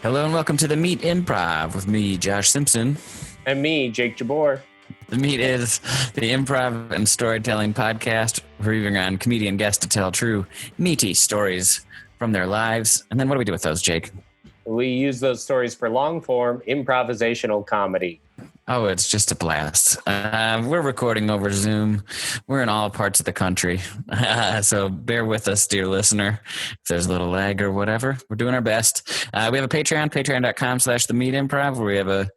Hello and welcome to the Meet Improv with me, Josh Simpson. And me, Jake Jabbour. The Meet is the improv and storytelling podcast where we bring on comedian guests to tell true, meaty stories from their lives. And then what do we do with those, Jake? We use those stories for long-form improvisational comedy. Oh, it's just a blast. We're recording over Zoom. We're in all parts of the country. So bear with us, dear listener. If there's a little lag or whatever, we're doing our best. We have a Patreon, patreon.com/themeetimprov, where we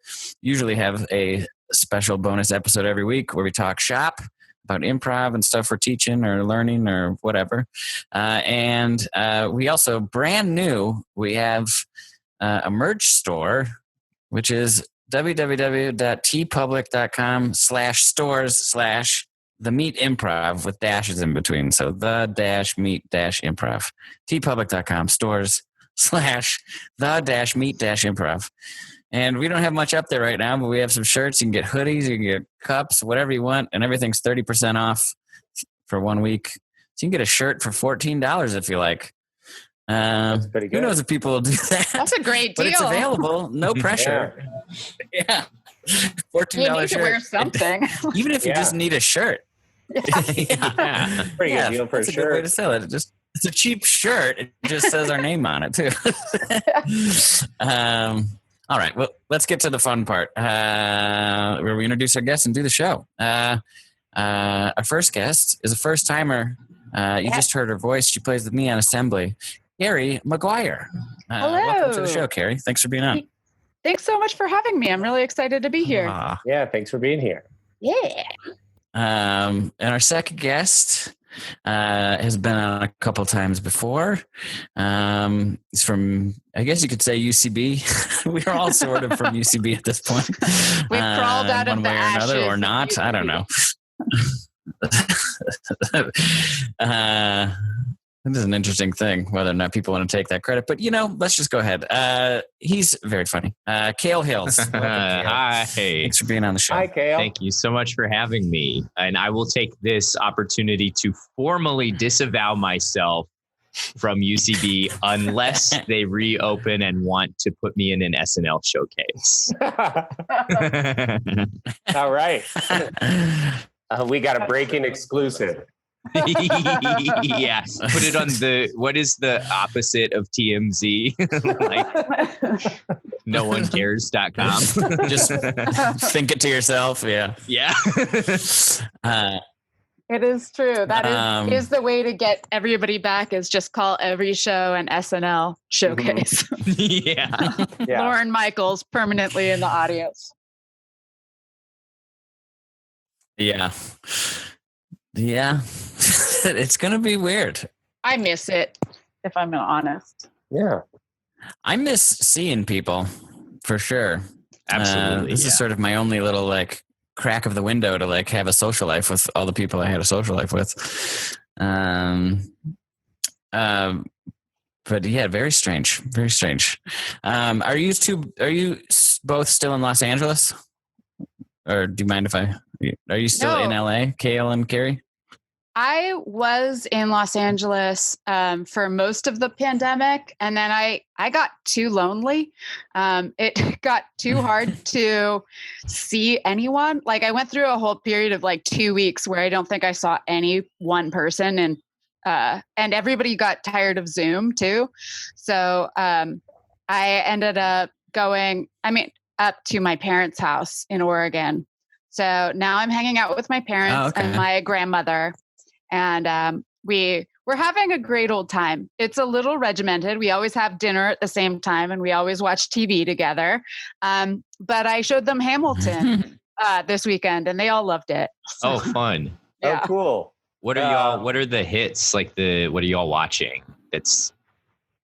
usually have a special bonus episode every week where we talk shop about improv and stuff we're teaching or learning or whatever. And we also, brand new, we have a merch store, which is www.tpublic.com/stores/the-meet-improv with dashes in between. So the-meet-improv. tpublic.com/stores/the-meet-improv. And we don't have much up there right now, but we have some shirts. You can get hoodies, you can get cups, whatever you want, and everything's 30% off for 1 week. So you can get a shirt for $14 if you like. That's pretty good. Who knows if people will do that? That's a great deal. But it's available, no pressure. Yeah. $14 you need shirt. to wear something. Even if you just need a shirt. Yeah. Pretty good deal for a shirt. That's a good way to sell it. It's a cheap shirt. It just says our name on it too. All right. Well, let's get to the fun part where we introduce our guests and do the show. Our first guest is a first timer. You just heard her voice. She plays with me on Assembly. Kerry McGuire. Hello. Welcome to the show, Kerry. Thanks for being on. Thanks so much for having me. I'm really excited to be here. Yeah, thanks for being here. Yeah. And our second guest has been on a couple times before. He's from, I guess you could say, UCB. We're all sort of from UCB at this point. We've crawled out of one the way or another, or not. I don't know. This is an interesting thing, whether or not people want to take that credit. But, let's just go ahead. He's very funny. Kale Hills. Welcome, Kale. Hi. Thanks for being on the show. Hi, Kale. Thank you so much for having me. And I will take this opportunity to formally disavow myself from UCB unless they reopen and want to put me in an SNL showcase. All right. We got a break-in exclusive. Yeah. Put it on what is the opposite of TMZ? Like noonecares.com. Just think it to yourself. Yeah. Yeah. It is true. That is the way to get everybody back, is just call every show an SNL showcase. Yeah. Lauren Michaels permanently in the audience. Yeah. It's going to be weird. I miss it, if I'm honest. Yeah. I miss seeing people, for sure. Absolutely. This is sort of my only little crack of the window to have a social life with all the people I had a social life with. But yeah, very strange. Very strange. Are you both still in Los Angeles? Or do you mind if are you still in LA, Kale and Kerry? I was in Los Angeles for most of the pandemic, and then I got too lonely. It got too hard to see anyone. I went through a whole period of 2 weeks where I don't think I saw any one person, and everybody got tired of Zoom too. So I ended up going, up to my parents' house in Oregon. So now I'm hanging out with my parents and my grandmother. And we're having a great old time. It's a little regimented. We always have dinner at the same time, and we always watch TV together. But I showed them Hamilton this weekend, and they all loved it. So, oh, fun. Yeah. Oh, cool. What are the hits? What are y'all watching? It's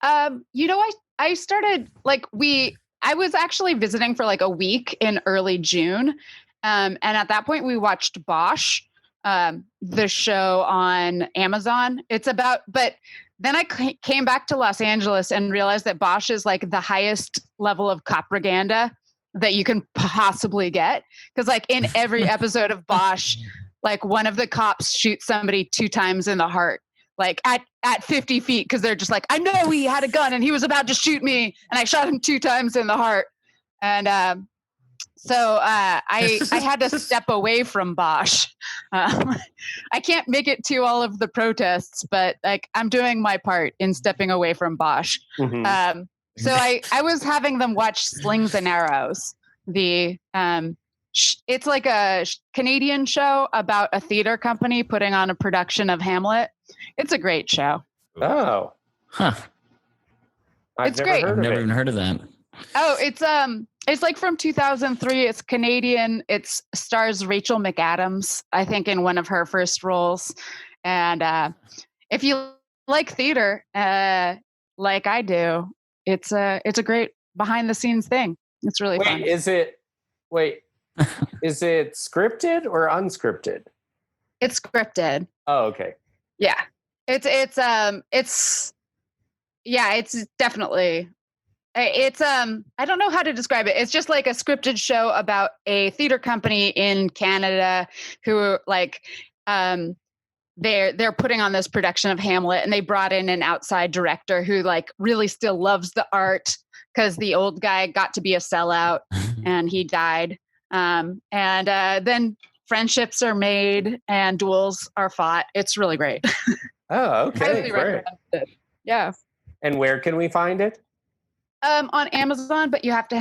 I started I was actually visiting for a week in early June. And at that point we watched Bosch, the show on Amazon. But then I came back to Los Angeles and realized that Bosch is the highest level of propaganda that you can possibly get. Because in every episode of Bosch, one of the cops shoots somebody 2 times in the heart. like at 50 feet because they're just like, I know he had a gun and he was about to shoot me, and I shot him 2 times in the heart. And so I had to step away from Bosch. I can't make it to all of the protests, but like I'm doing my part in stepping away from Bosch. Mhm. So I was having them watch Slings and Arrows. It's like a Canadian show about a theater company putting on a production of Hamlet. It's a great show. Oh, Huh. I've It's never great. heard I've of never it. even heard of that. Oh, it's like from 2003. It's Canadian. It stars Rachel McAdams, I think, in one of her first roles. And if you like theater, like I do, it's a great behind the scenes thing. It's really fun. Is it scripted or unscripted? It's scripted. Oh, okay. Yeah. It's definitely I don't know how to describe it. It's just like a scripted show about a theater company in Canada who like they're putting on this production of Hamlet, and they brought in an outside director who like really still loves the art because the old guy got to be a sellout and he died. And then friendships are made and duels are fought. It's really great. Oh, okay. Highly Great. recommend it. Yeah. And where can we find it? On Amazon, but you have to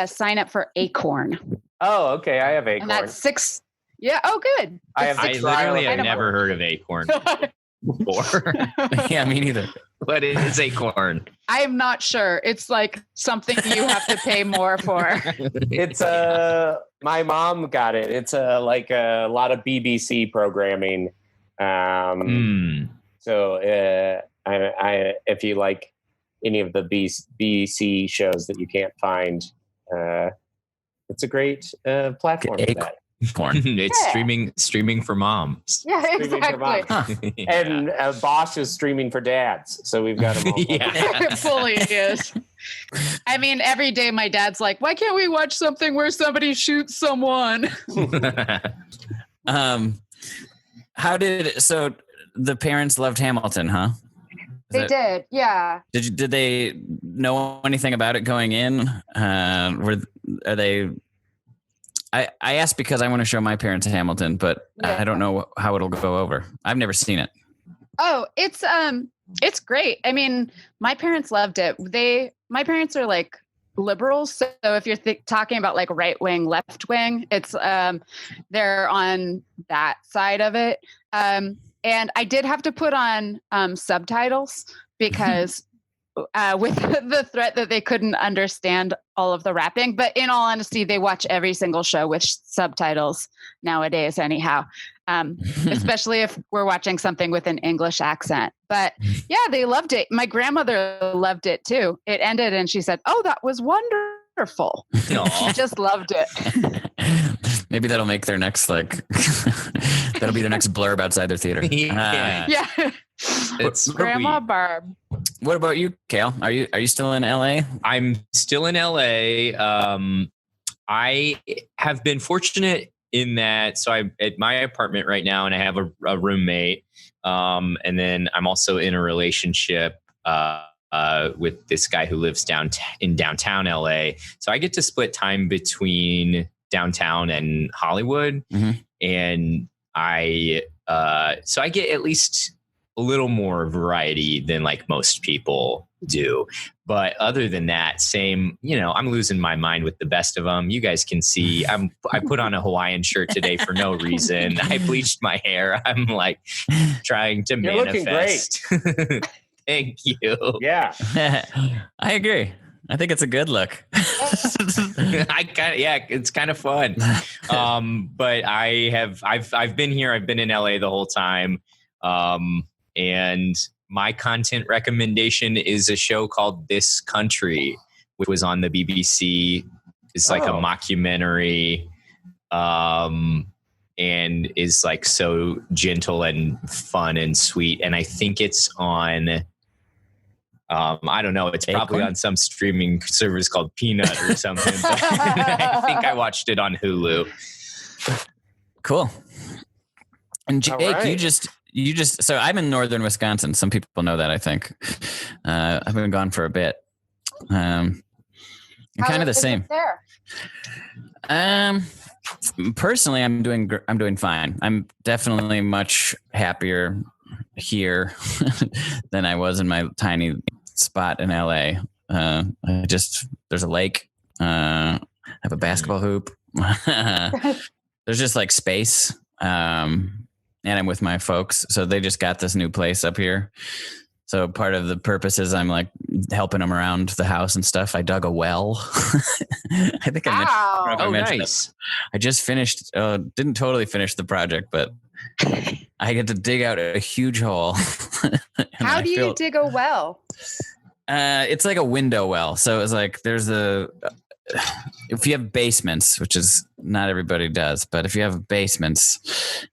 sign up for Acorn. Oh, okay. I have Acorn. And that's $6. Yeah. Oh, good. I have I the trial literally have of never heard of Acorn before. Yeah, me neither. What is Acorn? I'm not sure. It's like something you have to pay more for. It's my mom got it. It's like a lot of BBC programming. So I if you like any of the BBC shows that you can't find, it's a great platform for that. Porn. It's Yeah. streaming for moms. Yeah, Streaming for exactly. moms. Yeah. And Bosch is streaming for dads, so we've got them all. Yeah. It fully is. I mean, every day my dad's like, why can't we watch something where somebody shoots someone? So the parents loved Hamilton, huh? They did. Yeah. Did they know anything about it going in? Are they? I asked because I want to show my parents Hamilton, but Yeah. I don't know how it'll go over. I've never seen it. Oh, it's great. I mean, my parents loved it. My parents are like liberals, so if you're talking about like right wing, left wing, it's they're on that side of it. And I did have to put on subtitles because with the threat that they couldn't understand all of the rapping. But in all honesty, they watch every single show with subtitles nowadays anyhow, especially if we're watching something with an English accent. But yeah, they loved it. My grandmother loved it too. It ended and she said, "Oh, that was wonderful." She just loved it. Maybe that'll make their next that'll be their next blurb outside their theater. Yeah. Yeah. It's Grandma sweet. Barb. What about you, Kale? Are you still in LA? I'm still in LA. I have been fortunate in that, so I'm at my apartment right now, and I have a roommate. And then I'm also in a relationship with this guy who lives in downtown LA. So I get to split time between downtown and Hollywood, and so I get at least a little more variety than like most people do. But other than that, same, I'm losing my mind with the best of them. You guys can see I put on a Hawaiian shirt today for no reason. I bleached my hair. I'm like trying to You're manifest. looking great. Thank you. Yeah. I agree. I think it's a good look. It's kind of fun. But I've been here. I've been in LA the whole time. And my content recommendation is a show called This Country, which was on the BBC. It's like a mockumentary, and is like so gentle and fun and sweet. And I think it's on, I don't know, it's probably on some streaming service called Peanut or something. But I think I watched it on Hulu. Cool. And Jake, All right. so I'm in northern Wisconsin. Some people know that, I think. I've been gone for a bit. And kind of the same. There. Personally, I'm doing fine. I'm definitely much happier here than I was in my tiny spot in LA. There's a lake. I have a basketball hoop. There's just like space. And I'm with my folks. So they just got this new place up here. So part of the purpose is I'm like helping them around the house and stuff. I dug a well. I think I mentioned nice. it. I just finished, didn't totally finish the project, but I get to dig out a huge hole. How do you dig a well? It's like a window well. So it's like if you have basements, which is not everybody does, but if you have basements,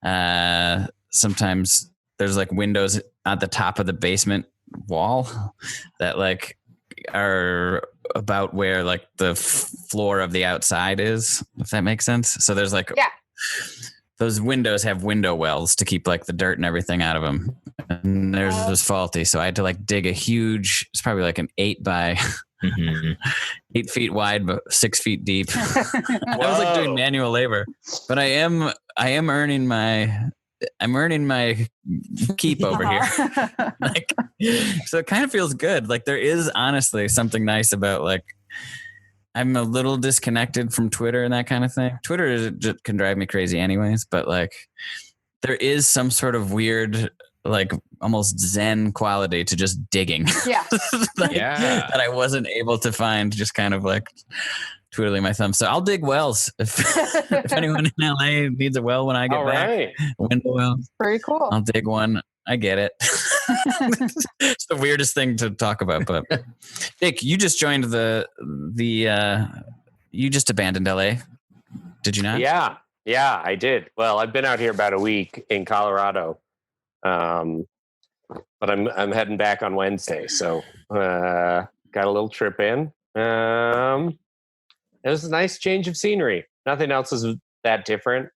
sometimes there's like windows at the top of the basement wall that like are about where like the floor of the outside is, if that makes sense. So there's like, those windows have window wells to keep like the dirt and everything out of them. And theirs was faulty. So I had to like dig a huge, it's probably like an 8 by 8 feet wide, but 6 feet deep. I was like doing manual labor, but I'm earning my keep over here. Like, so it kind of feels good. Like there is honestly something nice about like, I'm a little disconnected from Twitter and that kind of thing. Twitter just can drive me crazy anyways, but like there is some sort of weird, like almost Zen quality to just digging. Yeah. That I wasn't able to find, just kind of like twiddling my thumb. So I'll dig wells. If anyone in LA needs a well when I get back, a window well. Very cool. I'll dig one. I get it. It's the weirdest thing to talk about, but Dick, you just joined you just abandoned LA. Did you not? Yeah, I did. Well, I've been out here about a week in Colorado. But I'm heading back on Wednesday. So, got a little trip in. It was a nice change of scenery. Nothing else is that different.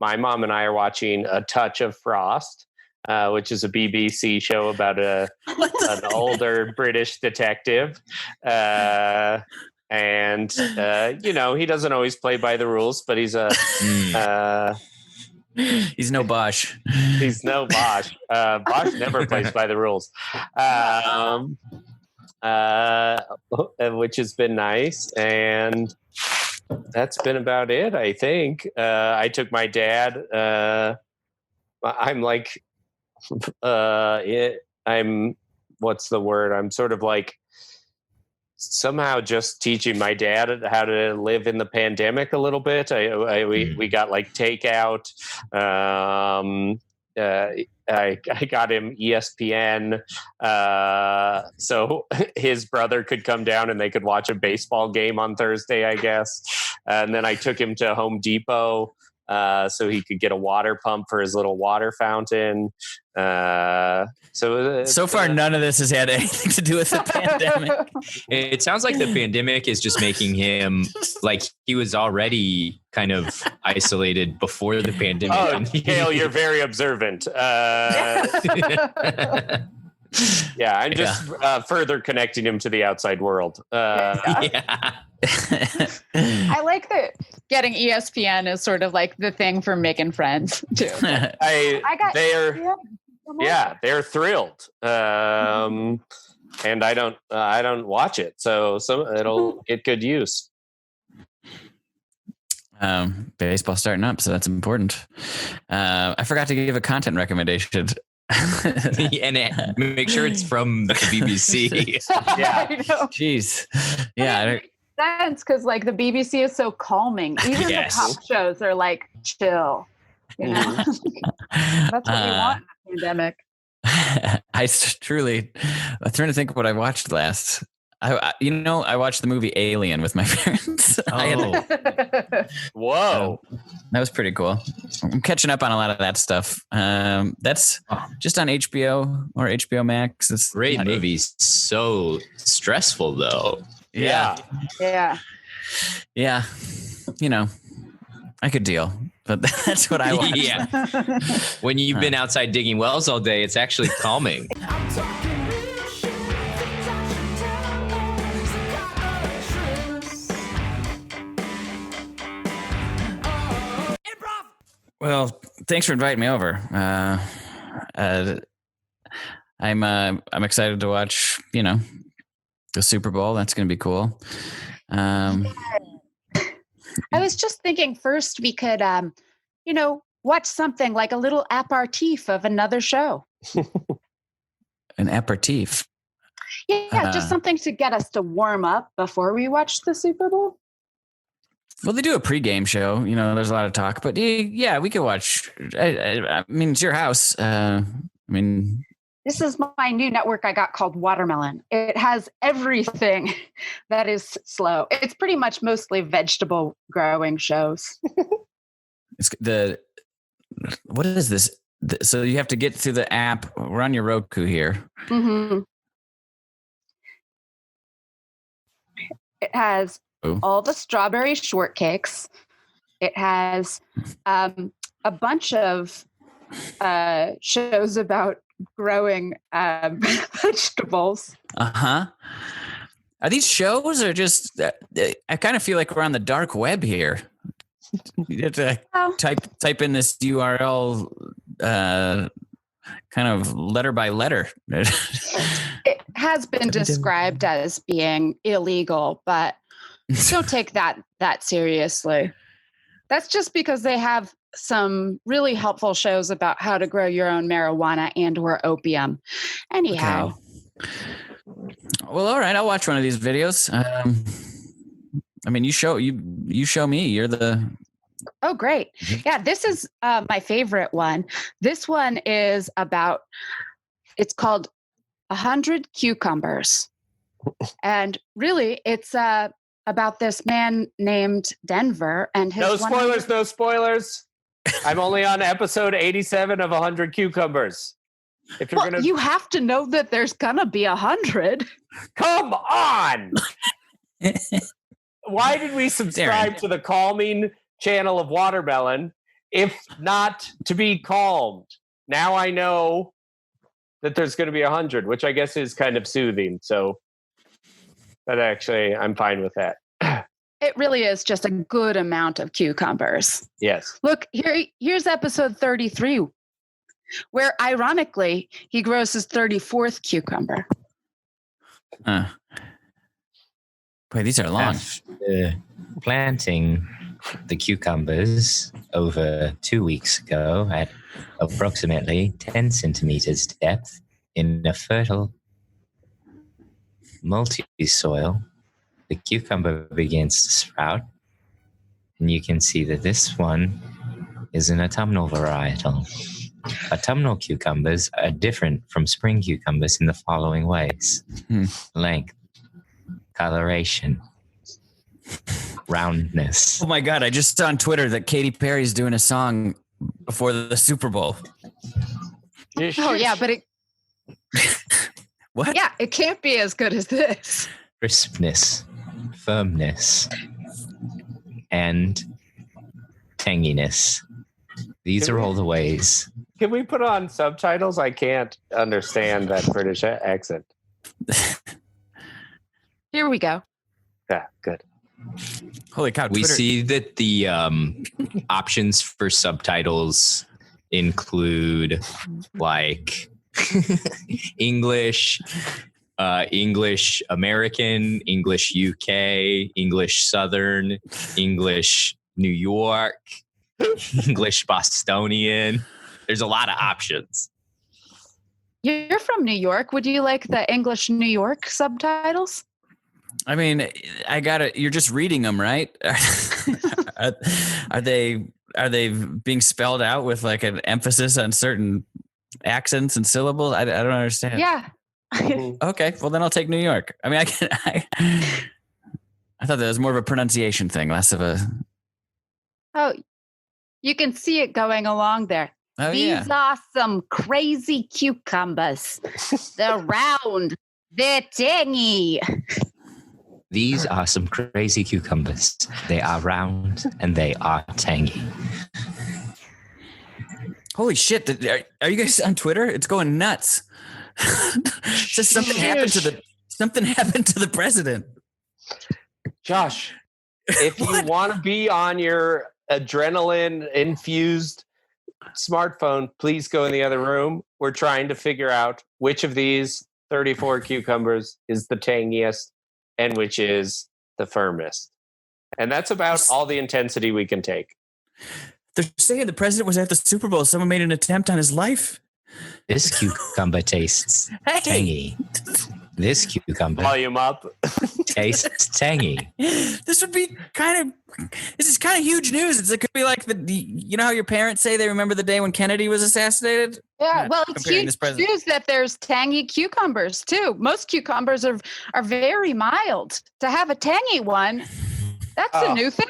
My mom and I are watching A Touch of Frost, which is a BBC show about an older British detective. And he doesn't always play by the rules, but he's he's no Bosch. He's no Bosch. Bosch never plays by the rules. Which has been nice. And that's been about it, I think. I took my dad. I'm like, what's the word? I'm sort of like somehow just teaching my dad how to live in the pandemic a little bit. We got like takeout. I got him ESPN, so his brother could come down and they could watch a baseball game on Thursday, I guess. And then I took him to Home Depot so he could get a water pump for his little water fountain. So far, none of this has had anything to do with the pandemic. It sounds like the pandemic is just making him like he was already kind of isolated before the pandemic. Oh, Kale, you're very observant. Yeah, I'm just further connecting him to the outside world. I like that getting ESPN is sort of like the thing for making friends too. They're thrilled. And I don't watch it, so it'll get good use. Baseball's starting up, so that's important. I forgot to give a content recommendation. And make sure it's from the BBC. Yeah. Jeez. Yeah. Sense because like the BBC is so calming. Even the top shows are like chill. You know, that's what you want in a pandemic. I'm trying to think of what I watched last. I watched the movie Alien with my parents. Whoa. That was pretty cool. I'm catching up on a lot of that stuff. That's just on HBO or HBO Max. It's great movies. So stressful though. Yeah. Yeah. I could deal. but that's what I watch. Yeah. When you've been outside digging wells all day, it's actually calming. Well, thanks for inviting me over. I'm excited to watch, the Super Bowl. That's going to be cool. I was just thinking first we could, watch something like a little aperitif of another show. An aperitif. Yeah, just something to get us to warm up before we watch the Super Bowl. Well, they do a pregame show. There's a lot of talk, but yeah, we could watch. I mean, it's your house. This is my new network I got called Watermelon. It has everything that is slow. It's pretty much mostly vegetable growing shows. What is this? So you have to get through the app. We're on your Roku here. Mm-hmm. It has all the strawberry shortcakes. It has a bunch of shows about growing vegetables. Uh-huh. Are these shows or just I kind of feel like we're on the dark web here. You have to type in this URL kind of letter by letter. It has been described as being illegal, but don't take that seriously. That's just because they have some really helpful shows about how to grow your own marijuana and or opium. Anyhow. Okay. Well, all right. I'll watch one of these videos. You show me. You're the... Oh, great. Yeah, this is my favorite one. This one is about, it's called 100 Cucumbers. And really, it's about this man named Denver and his... No spoilers. I'm only on episode 87 of 100 Cucumbers. If you're you have to know that there's gonna be 100. Come on! Why did we subscribe to the calming channel of Watermelon if not to be calmed? Now I know that there's going to be 100, which I guess is kind of soothing. So that actually, I'm fine with that. It really is just a good amount of cucumbers. Yes. Look, here's episode 33, where ironically, he grows his 34th cucumber. Boy, these are long. After planting the cucumbers over 2 weeks ago at approximately 10 centimeters depth in a fertile multi-soil, the cucumber begins to sprout, and you can see that this one is an autumnal varietal. Autumnal cucumbers are different from spring cucumbers in the following ways: length, coloration, roundness. Oh my God, I just saw on Twitter that Katy Perry's doing a song before the Super Bowl. Oh yeah, but it... What? Yeah, it can't be as good as this. Crispness, firmness, and tanginess. These are all the ways. Can we put on subtitles? I can't understand that British accent. Here we go. Yeah, good. Holy cow. We Twitter. see that the options for subtitles include like English, English American, English UK, English Southern, English New York, English Bostonian. There's a lot of options. You're from New York. Would you like the English New York subtitles? I mean, I got it. You're just reading them, right? Are they being spelled out with like an emphasis on certain accents and syllables? I don't understand. Yeah. Okay, well then I'll take New York. I mean, I thought that was more of a pronunciation thing, less of a... Oh, you can see it going along there. Oh, These are some crazy cucumbers. They're round. They're tangy. These are some crazy cucumbers. They are round and they are tangy. Holy shit! Are you guys on Twitter? It's going nuts. Just something happened to the president. Josh, if you want to be on your adrenaline infused smartphone, please go in the other room. We're trying to figure out which of these 34 cucumbers is the tangiest and which is the firmest. And that's about all the intensity we can take. They're saying the president was at the Super Bowl. Someone made an attempt on his life. This cucumber tastes tangy. This cucumber Volume up. tastes tangy. This is kind of huge news. It could be like you know how your parents say they remember the day when Kennedy was assassinated? Yeah, well, it's huge news that there's tangy cucumbers too. Most cucumbers are very mild. To have a tangy one, that's a new thing.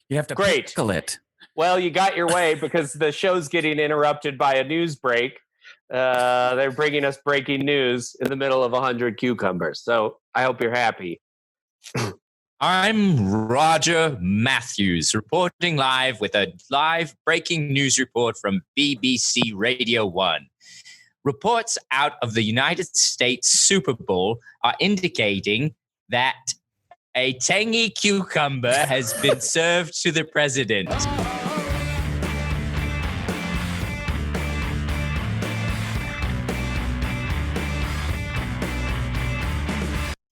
You have to pickle it. Well, you got your way because the show's getting interrupted by a news break. They're bringing us breaking news in the middle of 100 cucumbers. So I hope you're happy. I'm Roger Matthews, reporting live with a live breaking news report from BBC Radio 1. Reports out of the United States Super Bowl are indicating that a tangy cucumber has been served to the president.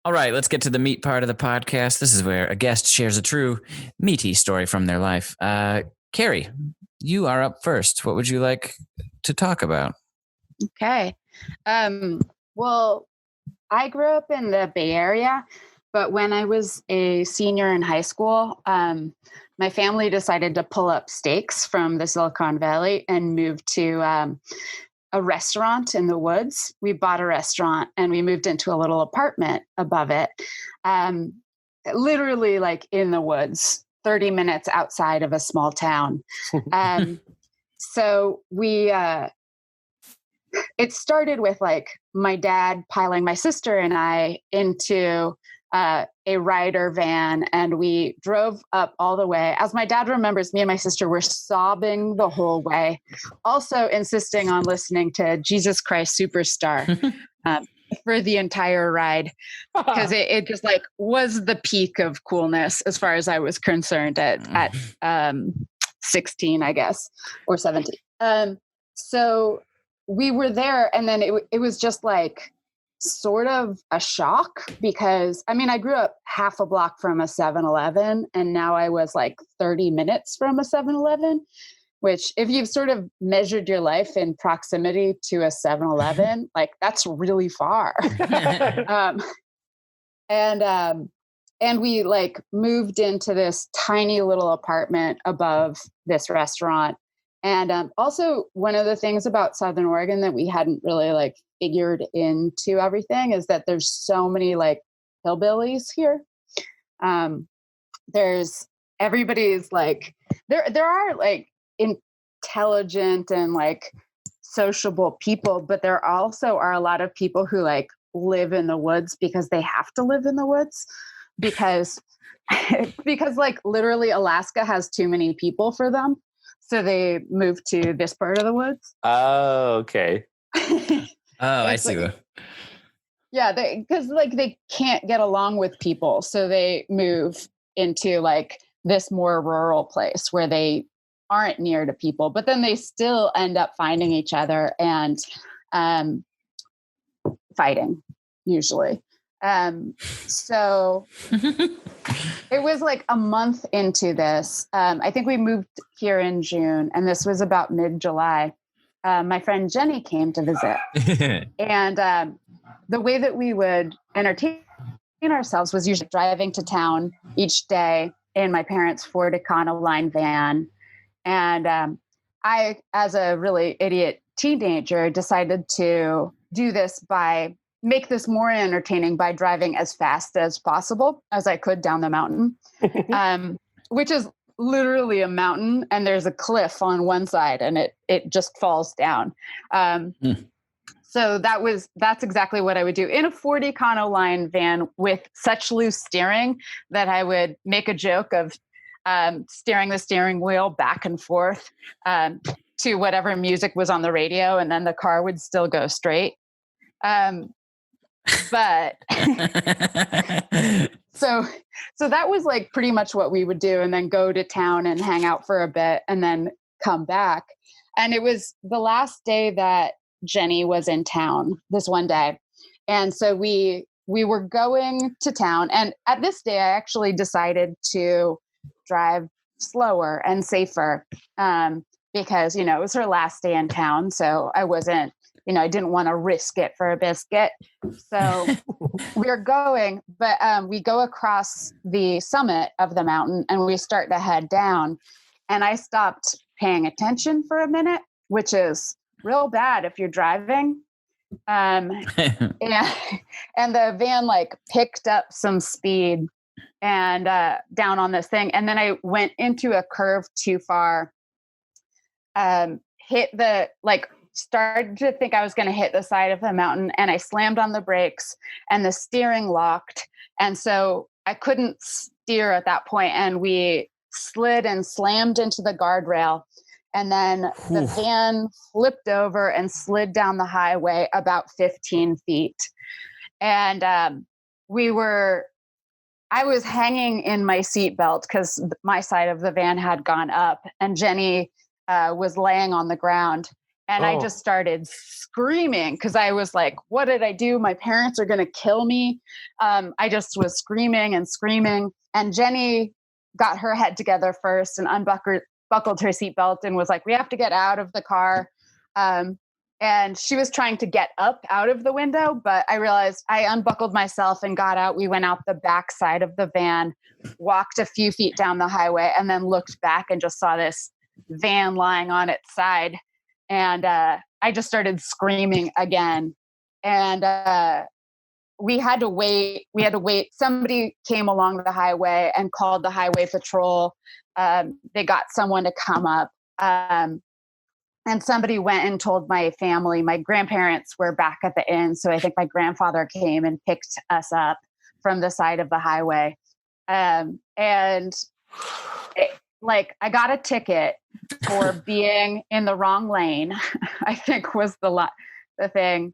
All right, let's get to the meat part of the podcast. This is where a guest shares a true meaty story from their life. Kerry, you are up first. What would you like to talk about? Okay. Well, I grew up in the Bay Area, but when I was a senior in high school, my family decided to pull up stakes from the Silicon Valley and move to a restaurant in the woods. We bought a restaurant and we moved into a little apartment above it, literally like in the woods, 30 minutes outside of a small town. So it started with like my dad piling my sister and I into a rider van, and we drove up all the way. As my dad remembers, me and my sister were sobbing the whole way, also insisting on listening to Jesus Christ Superstar for the entire ride, because it just like was the peak of coolness as far as I was concerned at 16, I guess, or 17. So we were there, and then it was just like sort of a shock, because I mean, I grew up half a block from a 7-Eleven, and now I was like 30 minutes from a 7-Eleven, which if you've sort of measured your life in proximity to a 7-Eleven, like that's really far. And we like moved into this tiny little apartment above this restaurant. And also one of the things about Southern Oregon that we hadn't really like figured into everything is that there's so many like hillbillies here. Everybody's like, there are like intelligent and like sociable people, but there also are a lot of people who like live in the woods because they have to live in the woods because like literally Alaska has too many people for them. So they moved to this part of the woods. Oh, okay. I see. Like, yeah, because like they can't get along with people, so they move into like this more rural place where they aren't near to people, but then they still end up finding each other and fighting usually. So it was like a month into this. I think we moved here in June, and this was about mid-July. My friend Jenny came to visit. And the way that we would entertain ourselves was usually driving to town each day in my parents' Ford Econoline van. And I, as a really idiot teenager, decided to do this make this more entertaining by driving as fast as possible as I could down the mountain, which is literally a mountain, and there's a cliff on one side and it just falls down. So that's exactly what I would do in a Ford Econoline van with such loose steering that I would make a joke of steering the steering wheel back and forth to whatever music was on the radio, and then the car would still go straight. But so that was like pretty much what we would do, and then go to town and hang out for a bit and then come back. And it was the last day that Jenny was in town, this one day. And so we were going to town. And at this day, I actually decided to drive slower and safer because, it was her last day in town. So I wasn't, I didn't want to risk it for a biscuit. So we're going, but we go across the summit of the mountain and we start to head down. And I stopped paying attention for a minute, which is real bad if you're driving. And the van like picked up some speed and down on this thing. And then I went into a curve too far, started to think I was going to hit the side of the mountain, and I slammed on the brakes and the steering locked. And so I couldn't steer at that point, and we slid and slammed into the guardrail. And then the van flipped over and slid down the highway about 15 feet. And I was hanging in my seatbelt because my side of the van had gone up, and Jenny was laying on the ground. And I just started screaming because I was like, what did I do? My parents are going to kill me. I just was screaming and screaming. And Jenny got her head together first and buckled her seatbelt and was like, we have to get out of the car. And she was trying to get up out of the window, but I realized I unbuckled myself and got out. We went out the back side of the van, walked a few feet down the highway, and then looked back and just saw this van lying on its side. And I just started screaming again. And we had to wait. Somebody came along the highway and called the highway patrol. They got someone to come up. And somebody went and told my family. My grandparents were back at the inn. So I think my grandfather came and picked us up from the side of the highway. I got a ticket for being in the wrong lane, I think was the thing.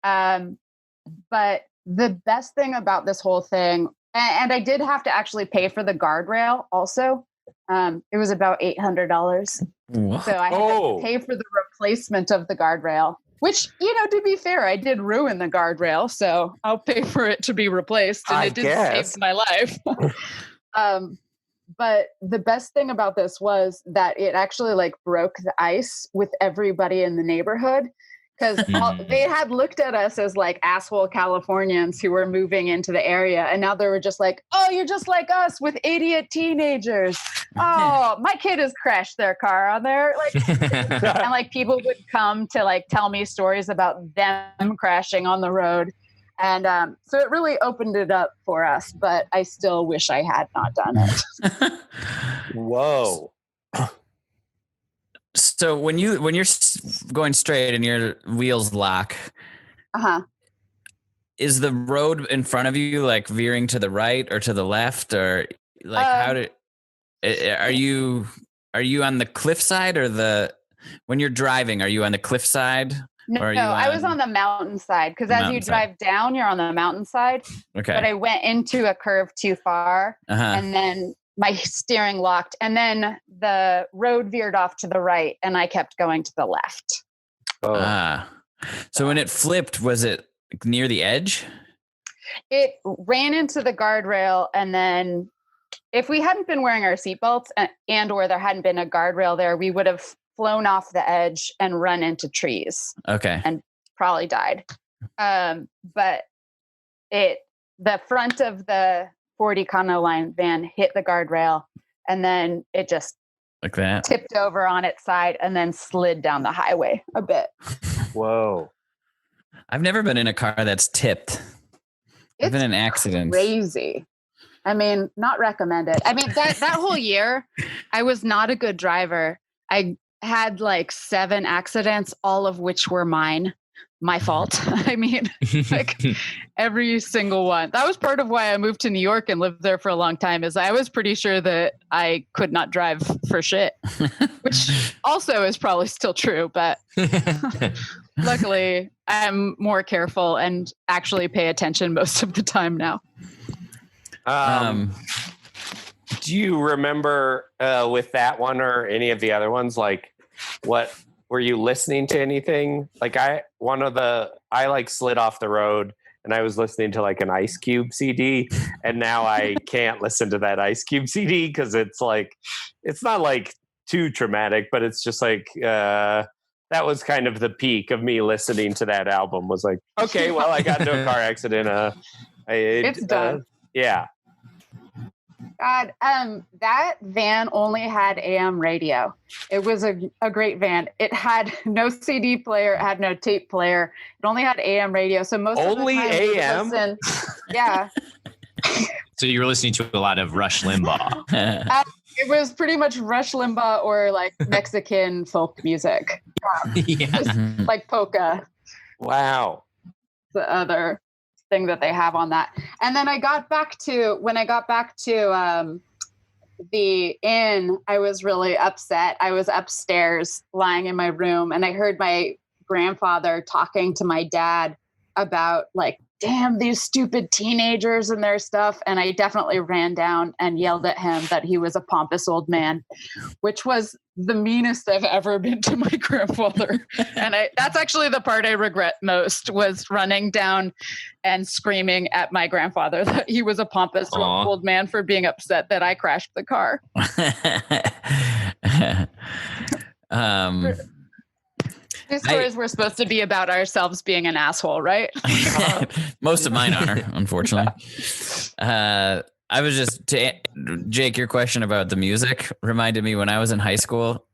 But the best thing about this whole thing, and I did have to actually pay for the guardrail also. It was about $800. What? So I had to pay for the replacement of the guardrail, which, to be fair, I did ruin the guardrail. So I'll pay for it to be replaced. And it did save my life. But the best thing about this was that it actually broke the ice with everybody in the neighborhood, because they had looked at us as asshole Californians who were moving into the area. And now they were just like, oh, you're just like us with idiot teenagers. Oh, my kid has crashed their car on there. And people would come to tell me stories about them crashing on the road. And so it really opened it up for us, but I still wish I had not done it. Whoa. So when you're going straight and your wheels lock, is the road in front of you veering to the right or to the left, or are you on the cliff side or when you're driving, are you on the cliff side? No, I was on the mountain side, because as you drive down, you're on the mountain side. Okay. But I went into a curve too far, and then my steering locked, and then the road veered off to the right, and I kept going to the left. So when it flipped, was it near the edge? It ran into the guardrail, and then if we hadn't been wearing our seatbelts and or there hadn't been a guardrail there, we would have flown off the edge and run into trees. Okay. And probably died. But the front of the 40 Econoline van hit the guardrail, and then it just like that tipped over on its side and then slid down the highway a bit. Whoa. I've never been in a car that's tipped. I've been in accidents. Crazy. I mean, not recommended. I mean, that whole year, I was not a good driver. I had 7 accidents, all of which were mine. my fault. I mean, like every single one. That was part of why I moved to New York and lived there for a long time, is I was pretty sure that I could not drive for shit, which also is probably still true, but luckily I'm more careful and actually pay attention most of the time now. Do you remember with that one or any of the other ones, like what were you listening to anything? Like I like slid off the road and I was listening to like an Ice Cube CD, and now I can't listen to that Ice Cube CD because it's like, it's not like too traumatic, but it's just like, that was kind of the peak of me listening to that album, was like, okay, well, I got into a car accident. It's done. Yeah. God, that van only had AM radio. It was a great van. It had no CD player, it had no tape player. It only had AM radio. So most only of the AM. time yeah. So you were listening to a lot of Rush Limbaugh. It was pretty much Rush Limbaugh or like Mexican folk music. Yeah. Like polka. Wow. The other thing that they have on that. And then when I got back to the inn, I was really upset. I was upstairs lying in my room, and I heard my grandfather talking to my dad about like, damn, these stupid teenagers and their stuff. And I definitely ran down and yelled at him that he was a pompous old man, which was the meanest I've ever been to my grandfather. And that's actually the part I regret most, was running down and screaming at my grandfather that he was a pompous old man for being upset that I crashed the car. These stories were supposed to be about ourselves being an asshole, right? Most of mine are, unfortunately. I was just, Jake, your question about the music reminded me when I was in high school,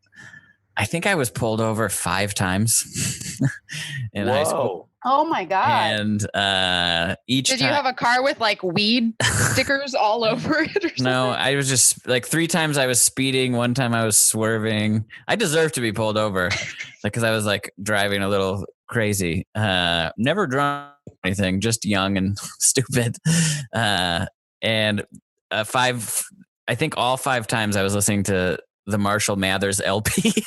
I think I was pulled over 5 times in high school. Oh my God. And each Did you have a car with like weed stickers all over it or something? No, I was just like 3 times I was speeding. 1 time I was swerving. I deserved to be pulled over because I was like driving a little crazy. Never drunk or anything, just young and stupid. And I think all 5 times I was listening to the Marshall Mathers LP.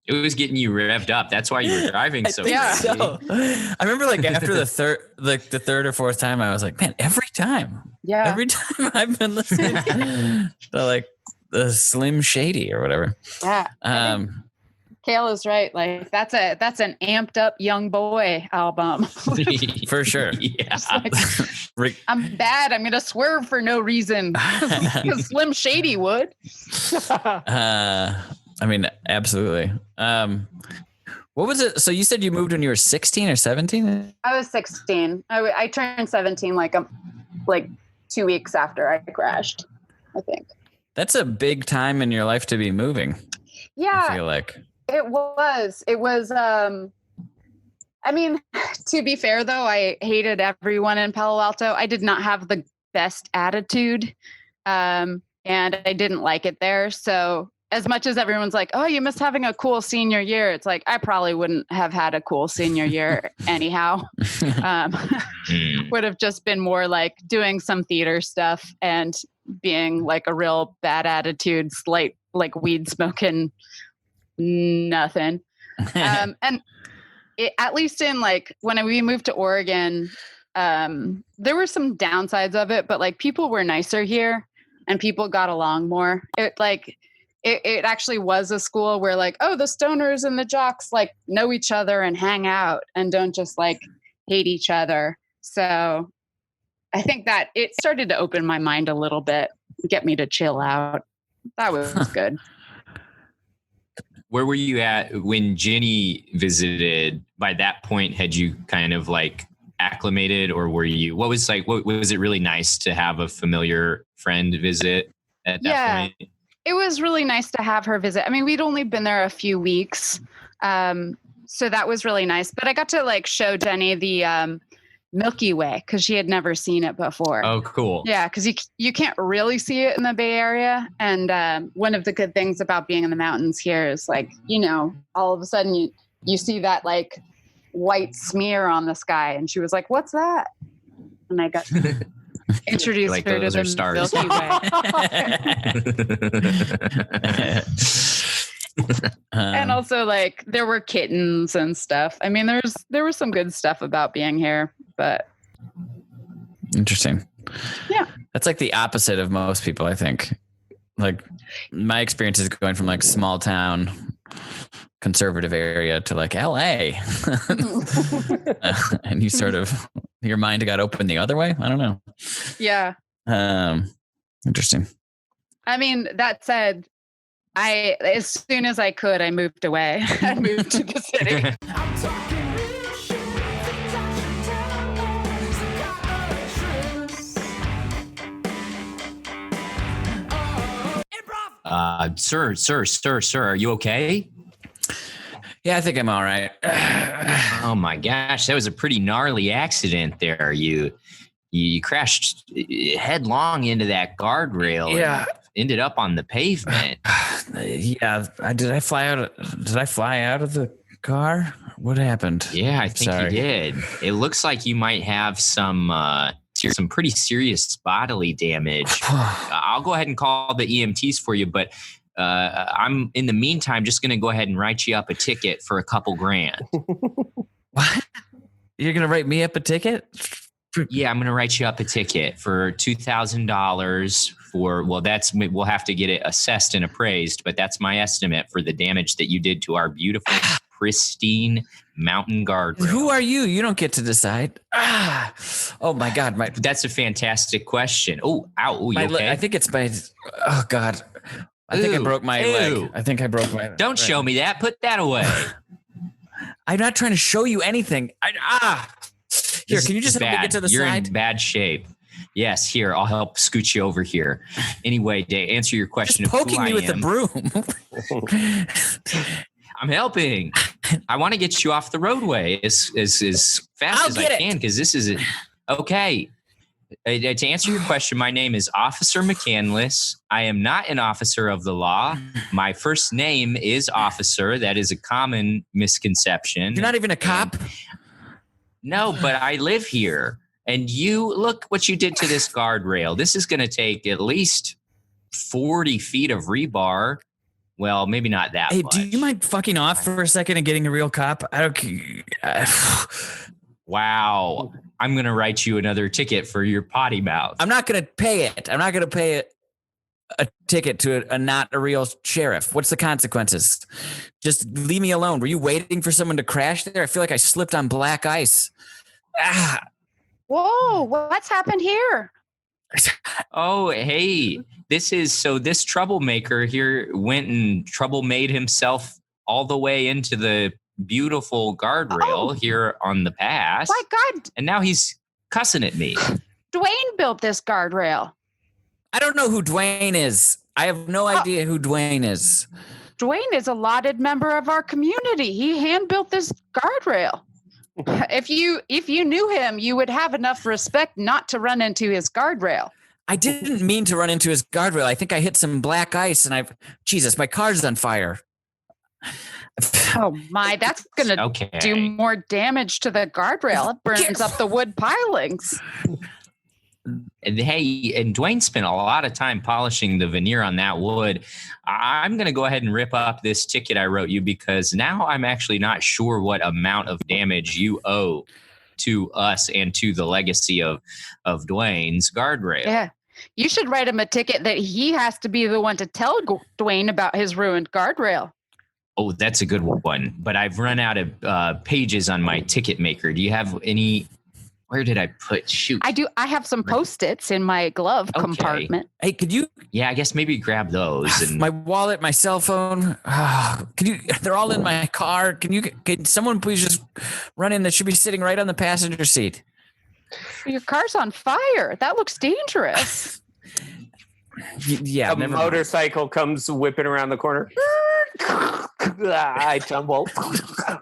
It was getting you revved up. That's why you were driving so fast. So. I remember like after the third or fourth time, I was like, man, every time I've been listening to like the Slim Shady or whatever. Yeah. Kale is right. Like that's an amped up young boy album. For sure. Yeah. Like, I'm bad. I'm going to swerve for no reason because Slim Shady would. I mean, absolutely. What was it? So you said you moved when you were 16 or 17? I was 16. I turned 17 like 2 weeks after I crashed, I think. That's a big time in your life to be moving. Yeah. I feel like. It was, I mean, to be fair though, I hated everyone in Palo Alto. I did not have the best attitude. And I didn't like it there. So as much as everyone's like, oh, you missed having a cool senior year, it's like, I probably wouldn't have had a cool senior year anyhow. Would have just been more like doing some theater stuff and being like a real bad attitude, slight, like weed smoking, nothing. And at least in like, when we moved to Oregon, there were some downsides of it, but like people were nicer here and people got along more. It actually was a school where like, oh, the stoners and the jocks like know each other and hang out and don't just like hate each other. So I think that it started to open my mind a little bit, get me to chill out. That was good. Where were you at when Jenny visited? By that point, had you kind of like acclimated, or what was it really nice to have a familiar friend visit at that point? It was really nice to have her visit. I mean, we'd only been there a few weeks. So that was really nice. But I got to like show Jenny the Milky Way because she had never seen it before. Oh, cool. Yeah, because you can't really see it in the Bay Area. And one of the good things about being in the mountains here is like, all of a sudden you see that like white smear on the sky, and she was like, "What's that?" And I got introduced Like, her to those are the stars. Milky Way. And also, like, there were kittens and stuff. I mean, there was some good stuff about being here, but Interesting. Yeah. That's like the opposite of most people, I think. Like, my experience is going from like small town conservative area to like LA. And you sort of, your mind got opened the other way. I don't know. yeah. Interesting. I mean, that said, as soon as I could, I moved away. I moved to the city. Sir, are you okay? Yeah, I think I'm all right. Oh my gosh, that was a pretty gnarly accident there. You crashed headlong into that guardrail. Yeah. And ended up on the pavement. Yeah. Did I fly out of the car? What happened? Yeah, I think you did. It looks like you might have some pretty serious bodily damage. I'll go ahead and call the EMTs for you, but I'm in the meantime just going to go ahead and write you up a ticket for a couple grand. What? You're going to write me up a ticket? Yeah, I'm going to write you up a ticket for $2,000 for, well, we'll have to get it assessed and appraised, but that's my estimate for the damage that you did to our beautiful, pristine mountain guardrail. Who are you? You don't get to decide. Oh my God. That's a fantastic question. Oh, ow. Oh, you okay? I think it's oh God. I think I broke my leg. I think I broke my leg. Don't show me that. Put that away. I'm not trying to show you anything. Here, can you just help me get to the You're side? You're in bad shape. Yes, here, I'll help scoot you over here. Anyway, to answer your question, just poking me with the broom. I'm helping. I want to get you off the roadway as fast as I can, because this is okay. To answer your question, my name is Officer McCandless. I am not an officer of the law. My first name is Officer. That is a common misconception. You're not even a cop? No, but I live here. And look what you did to this guardrail. This is going to take at least 40 feet of rebar. Well, maybe not that much. Do you mind fucking off for a second and getting a real cop? I don't. Wow. I'm going to write you another ticket for your potty mouth. I'm not going to pay it. I'm not going to pay a ticket to a not a real sheriff. What's the consequences? Just leave me alone. Were you waiting for someone to crash there? I feel like I slipped on black ice. Whoa, what's happened here? Oh, hey, this troublemaker here went and made himself all the way into the beautiful guardrail here on the pass. My God. And now he's cussing at me. Dwayne built this guardrail. I don't know who Dwayne is. I have no idea who Dwayne is. Dwayne is a lauded member of our community. He hand built this guardrail. If you knew him, you would have enough respect not to run into his guardrail. I didn't mean to run into his guardrail. I think I hit some black ice and Jesus, my car's on fire. Oh my, that's going to do more damage to the guardrail. It burns up the wood pilings. And Dwayne spent a lot of time polishing the veneer on that wood. I'm going to go ahead and rip up this ticket I wrote you, because now I'm actually not sure what amount of damage you owe to us and to the legacy of Dwayne's guardrail. Yeah. You should write him a ticket that he has to be the one to tell Dwayne about his ruined guardrail. Oh, that's a good one. But I've run out of pages on my ticket maker. Do you have any? Where did I put? Shoot. I do. I have some Post-its in my glove compartment. Hey, could you? Yeah, I guess maybe grab those. And my wallet, my cell phone. Can you? They're all in my car. Can someone please just run in? That should be sitting right on the passenger seat. Your car's on fire. That looks dangerous. Yeah. A motorcycle comes whipping around the corner. I tumble. The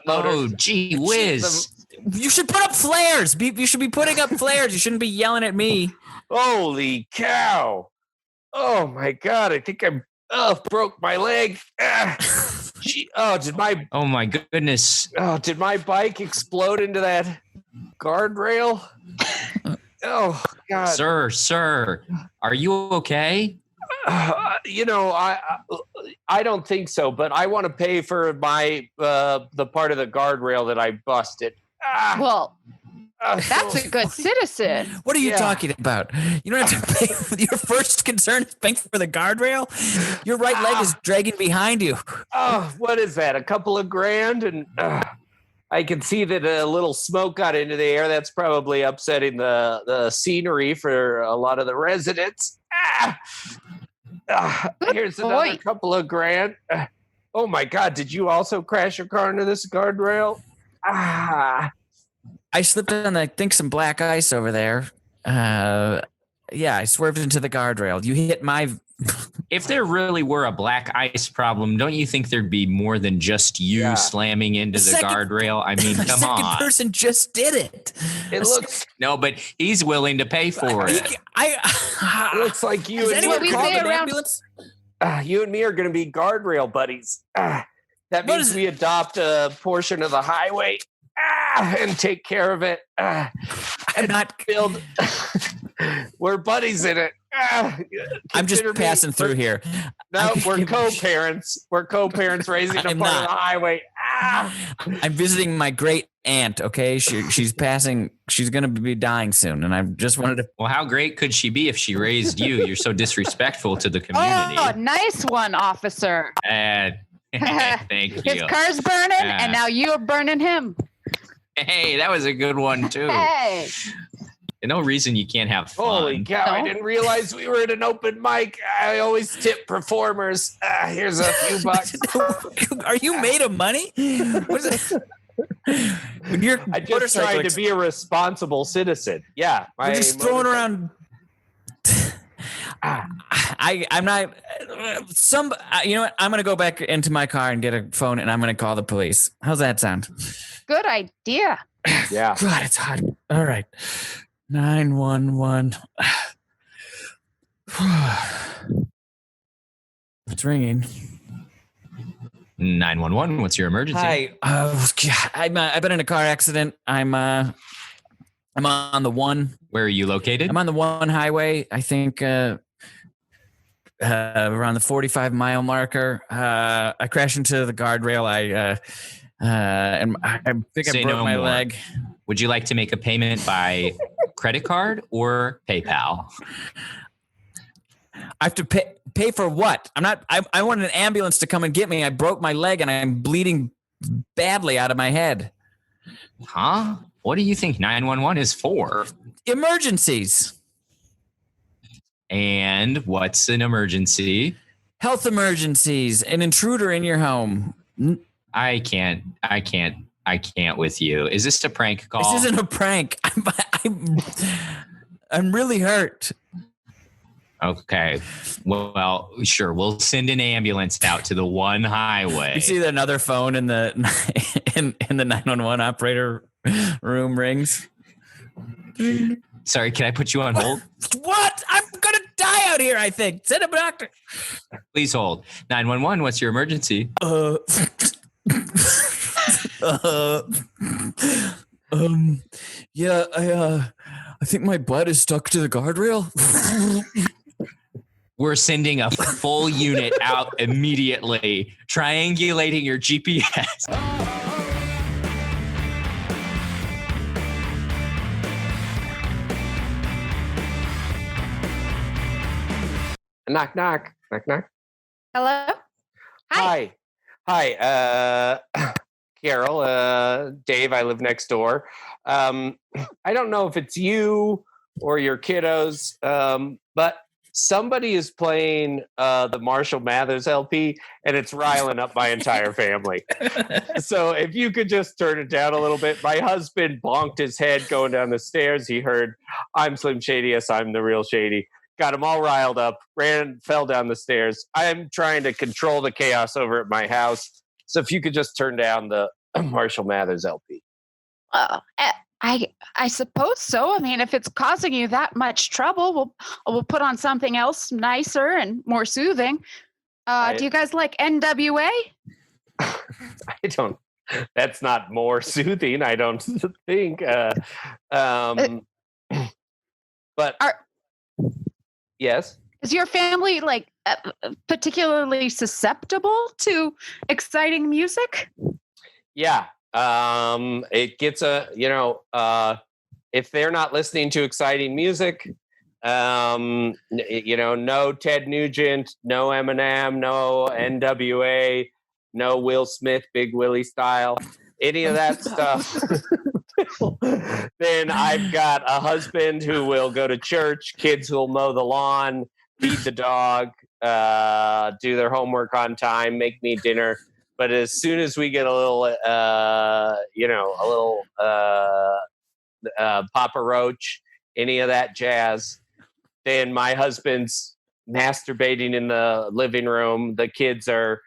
motor. Oh, gee whiz. You should put up flares. You should be putting up flares. You shouldn't be yelling at me. Holy cow. Oh, my God. I think I broke my leg. Oh my goodness. Did my bike explode into that guardrail? Oh God, Sir, are you okay? I don't think so, but I want to pay for my the part of the guardrail that I busted. Well, that's a good citizen. What are you talking about? You don't have to pay. Your first concern is paying for the guardrail? Your right leg is dragging behind you. What is that? A couple of grand? And I can see that a little smoke got into the air. That's probably upsetting the scenery for a lot of the residents. Here's another couple of grand. Oh my God, did you also crash your car into this guardrail? I slipped on, I think, some black ice over there. I swerved into the guardrail. You hit my... If there really were a black ice problem, don't you think thered be more than just you slamming into the guardrail? I mean, come on. The second person just did it. No, but he's willing to pay for it. It looks like you and me called an ambulance? You and me are going to be guardrail buddies. That means we adopt a portion of the highway and take care of it. I'm not build. We're buddies in it. I'm just passing through here. No, we're co-parents. We're co-parents raising a part of the highway. I'm visiting my great aunt. Okay, she's passing. She's gonna be dying soon, and I just wanted to. Well, how great could she be if she raised you? You're so disrespectful to the community. Oh, nice one, officer. Thank you. His car's burning, and now you're burning him. Hey, that was a good one too. Hey. No reason you can't have fun. Holy cow, I didn't realize we were at an open mic. I always tip performers. Here's a few bucks. Are you made of money? What is it? I just tried to be a responsible citizen. Yeah. We're just throwing around. I'm not. You know what? I'm going to go back into my car and get a phone, and I'm going to call the police. How's that sound? Good idea. Yeah. God, it's hot. All right. 911. It's ringing. 911. What's your emergency? Hi. I've been in a car accident. I'm on the one. Where are you located? I'm on the one highway. I think around the 45-mile marker. I crashed into the guardrail. And I think I broke my leg. Would you like to make a payment by credit card or PayPal? I have to pay for what? I want an ambulance to come and get me. I broke my leg and I'm bleeding badly out of my head. Huh? What do you think 911 is for? Emergencies. And what's an emergency? Health emergencies. An intruder in your home. I can't with you. Is this a prank call? This isn't a prank. I'm really hurt. Okay. Well, sure. We'll send an ambulance out to the one highway. You see another phone in the in the 911 operator room rings. Sorry, can I put you on hold? What? I'm gonna die out here, I think. Send a doctor. Please hold. 911, what's your emergency? Yeah, I think my butt is stuck to the guardrail. We're sending a full unit out immediately, triangulating your GPS. Knock, knock, knock, knock. Hello? Hi. Carol, Dave, I live next door. I don't know if it's you or your kiddos, but somebody is playing the Marshall Mathers LP, and it's riling up my entire family. So if you could just turn it down a little bit. My husband bonked his head going down the stairs. He heard, "I'm Slim Shady, yes, I'm the real Shady." Got him all riled up, fell down the stairs. I'm trying to control the chaos over at my house. So if you could just turn down the Marshall Mathers LP. I suppose so. I mean, if it's causing you that much trouble, we'll put on something else nicer and more soothing. Do you guys like NWA? I don't. That's not more soothing. I don't think. But yes. Is your family like particularly susceptible to exciting music? Yeah. It gets if they're not listening to exciting music, no Ted Nugent, no Eminem, no NWA, no Will Smith, Big Willie style, any of that stuff. Then I've got a husband who will go to church, kids who will mow the lawn, feed the dog, do their homework on time, make me dinner. But as soon as we get a little, Papa Roach, any of that jazz, then my husband's masturbating in the living room. The kids are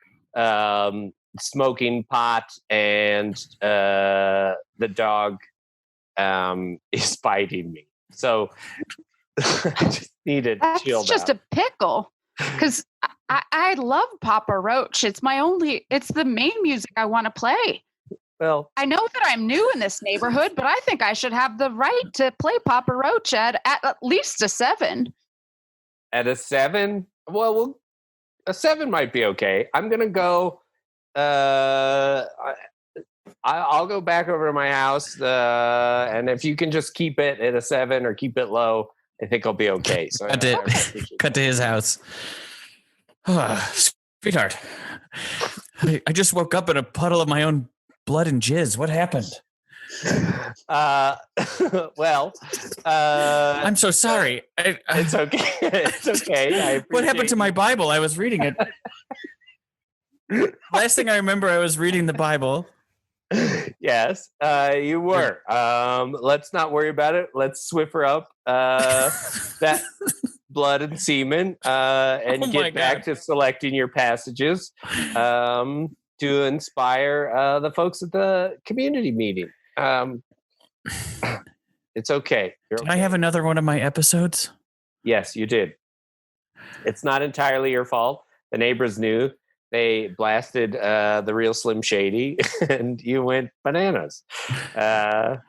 smoking pot, and the dog is biting me. So I just need to chill. That's just a pickle. Because I love Papa Roach. It's the main music I want to play. Well, I know that I'm new in this neighborhood, but I think I should have the right to play Papa Roach at least a 7. At a 7? Well, a 7 might be okay. I'm going to go. I'll go back over to my house. And if you can just keep it at a 7 or keep it low, I think I'll be okay. So cut to his house. Sweetheart, I just woke up in a puddle of my own blood and jizz. What happened? I'm so sorry. It's okay. It's okay. What happened to my Bible? I was reading it. Last thing I remember, I was reading the Bible. Yes, you were. Let's not worry about it. Let's swiffer up that blood and semen and get back to selecting your passages to inspire the folks at the community meeting. It's okay. Did I have another one of my episodes? Yes, you did. It's not entirely your fault. The neighbors knew. They blasted the real Slim Shady, and you went bananas. Dang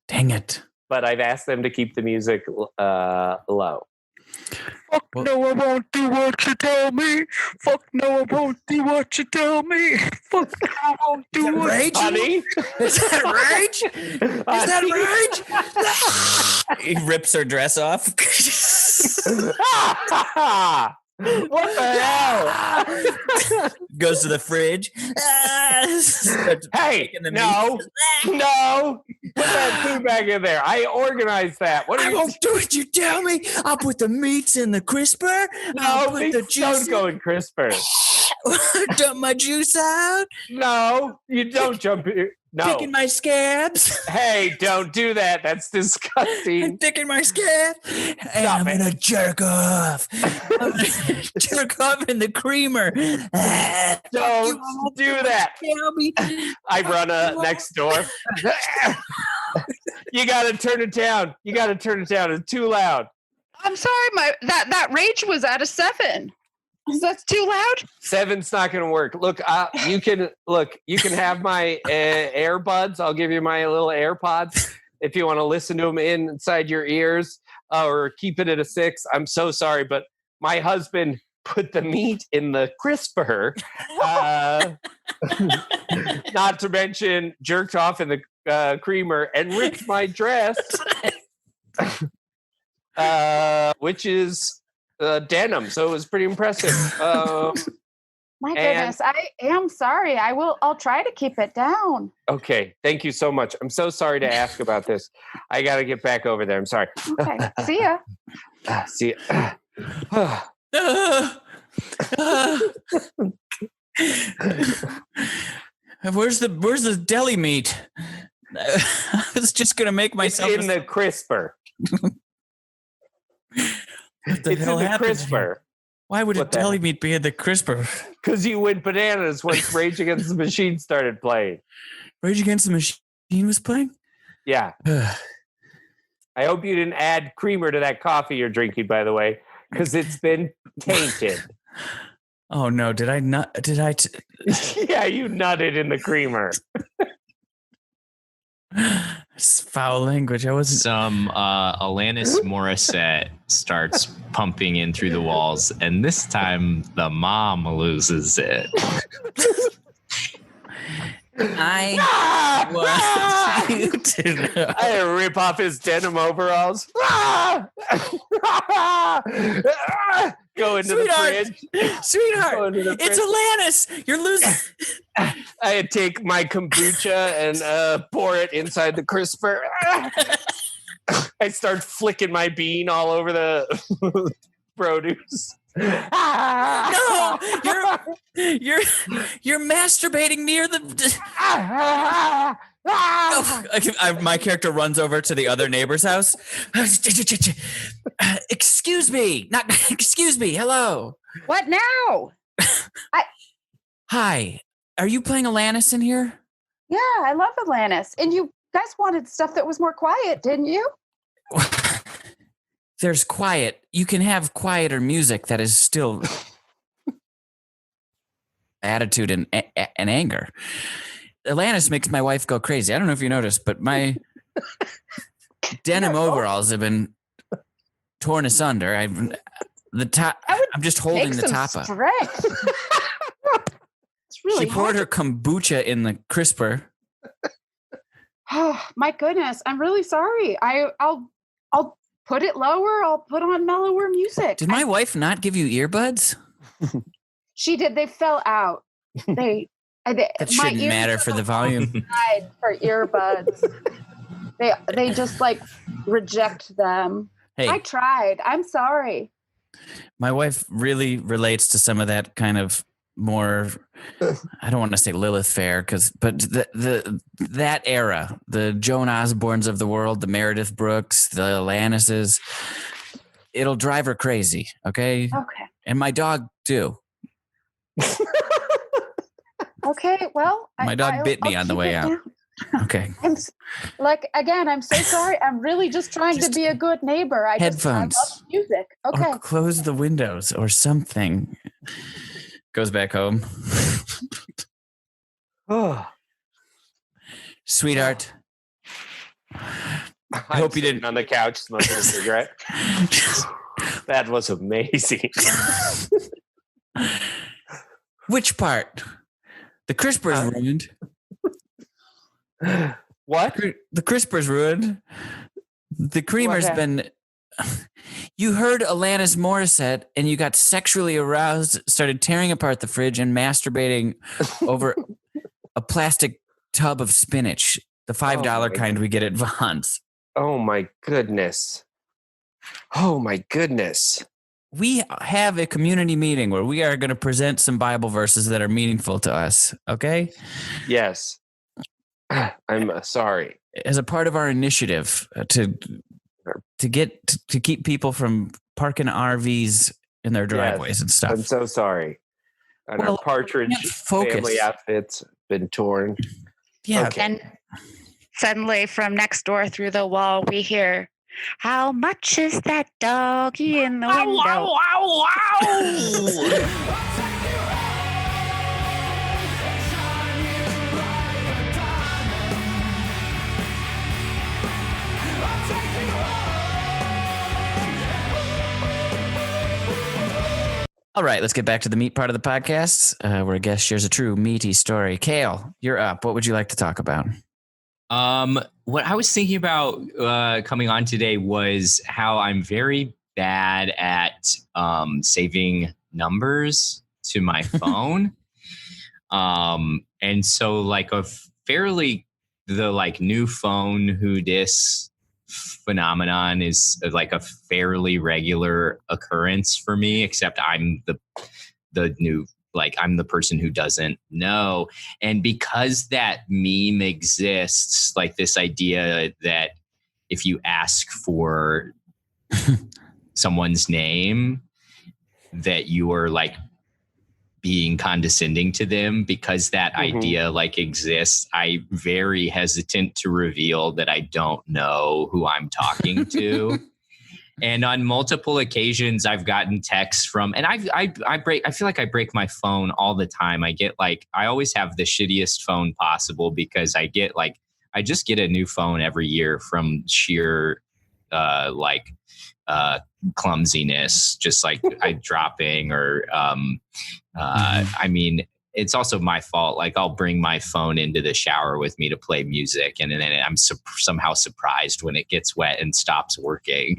it. But I've asked them to keep the music low. Fuck no, I won't do what you tell me. Fuck no, I won't do what you tell me. Fuck no, I won't do what rage? Honey? Is that rage? Is that rage? He rips her dress off. What the hell? Goes to the fridge. Hey, no. Put that food back in there. I organized that. What are I won't do it. You tell me. I'll put the meats in the crisper. I'll put the juice. Don't go in crisper. Dump my juice out. No, you don't jump in. No. Picking my scabs. Hey, don't do that. That's disgusting. I'm picking my scabs. And I'm going to jerk off. I'm going to jerk off in the creamer. Don't do that. I run next door. You got to turn it down. It's too loud. I'm sorry. That rage was at a 7. That's too loud. 7's not going to work. Look, you can have my AirBuds. I'll give you my little AirPods if you want to listen to them inside your ears, or keep it at a 6. I'm so sorry, but my husband put the meat in the crisper. Not to mention jerked off in the creamer and ripped my dress, which is denim, so it was pretty impressive. My goodness, I am sorry. I'll try to keep it down. Okay, thank you so much. I'm so sorry to ask about this. I got to get back over there. I'm sorry. Okay, see ya. See ya. Where's the deli meat? I was just gonna make myself in the crisper. What the it's hell in the happened? crisper. Why would a deli meat be in the crisper? Because you went bananas once Rage Against the Machine started playing. Rage Against the Machine was playing? Yeah. I hope you didn't add creamer to that coffee you're drinking, by the way, because it's been tainted. Oh no! Did I not? Did I? Yeah, you nutted in the creamer. It's foul language. I wasn't. Some Alanis Morissette starts pumping in through the walls, and this time the mom loses it. I rip off his denim overalls. Go into the fridge. Sweetheart, it's Alanis. You're losing. I take my kombucha and pour it inside the crisper. I start flicking my bean all over the produce. No, you're masturbating near the. My character runs over to the other neighbor's house. Excuse me, Hello. What now? Hi. Are you playing Alanis in here? Yeah, I love Atlantis. And you guys wanted stuff that was more quiet, didn't you? There's quiet. You can have quieter music that is still attitude and anger. Alanis makes my wife go crazy. I don't know if you noticed, but my denim overalls have been torn asunder. I'm just holding the top up. It's really She poured her kombucha in the crisper. Oh my goodness! I'm really sorry. I'll put it lower. I'll put on mellower music. Did my wife not give you earbuds? She did. They fell out. That shouldn't matter for the volume. For earbuds, they just like reject them. Hey, I tried. I'm sorry. My wife really relates to some of that kind of more. I don't want to say Lilith fair, but that era, the Joan Osbornes of the world, the Meredith Brooks, the Alanises, it'll drive her crazy. Okay. And my dog too. Okay. Well, my dog bit me on the way out. Okay. I'm so sorry. I'm really just trying to be a good neighbor. I love music. Okay. Or close the windows or something. Goes back home. Sweetheart. I hope you didn't on the couch smoking a cigarette. That was amazing. Which part? The crisper's ruined. What? The crisper's ruined. The creamer's been. You heard Alanis Morissette and you got sexually aroused, started tearing apart the fridge and masturbating over a plastic tub of spinach, the $5 kind we get at Vaughn's. Oh my goodness. We have a community meeting where we are going to present some Bible verses that are meaningful to us. Okay? Yes. I'm sorry. As a part of our initiative to keep people from parking RVs in their driveways and stuff. I'm so sorry. And our partridge family outfit's been torn. Yeah. Okay. And suddenly from next door through the wall, we hear, "How much is that doggy in the window?" Wow. All right, let's get back to the meat part of the podcast, where a guest shares a true meaty story. Kale, you're up. What would you like to talk about? What I was thinking about coming on today was how I'm very bad at saving numbers to my phone. And so like the new phone who dis phenomenon is like a fairly regular occurrence for me, except I'm the new, like I'm the person who doesn't know. And because that meme exists, like this idea that if you ask for someone's name, that you are like being condescending to them, because that idea like exists, I'm very hesitant to reveal that I don't know who I'm talking to. And on multiple occasions, I've gotten texts from, and I feel like I break my phone all the time. I always have the shittiest phone possible because I just get a new phone every year from sheer, clumsiness, just like dropping or, I mean, it's also my fault. Like I'll bring my phone into the shower with me to play music. And then I'm somehow surprised when it gets wet and stops working.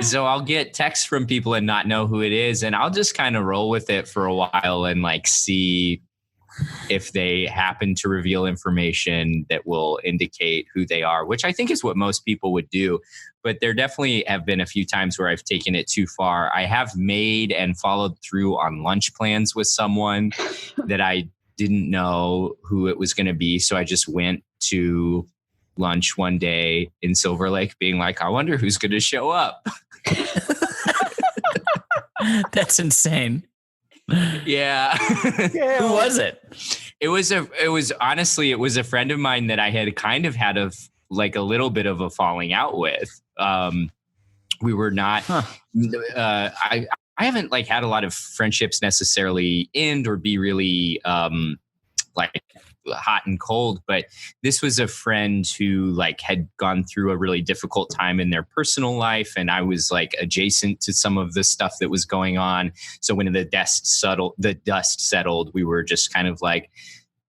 So I'll get texts from people and not know who it is. And I'll just kind of roll with it for a while and like see if they happen to reveal information that will indicate who they are, which I think is what most people would do. But there definitely have been a few times where I've taken it too far. I have made and followed through on lunch plans with someone that I didn't know who it was going to be. So I just went to lunch one day in Silver Lake being like, I wonder who's going to show up. That's insane. Yeah. Who was it? It was honestly a friend of mine that I had kind of had a little bit of a falling out with. We were not, I haven't like had a lot of friendships necessarily end or be really, like hot and cold, but this was a friend who like had gone through a really difficult time in their personal life. And I was like adjacent to some of the stuff that was going on. So when the dust settled, we were just kind of like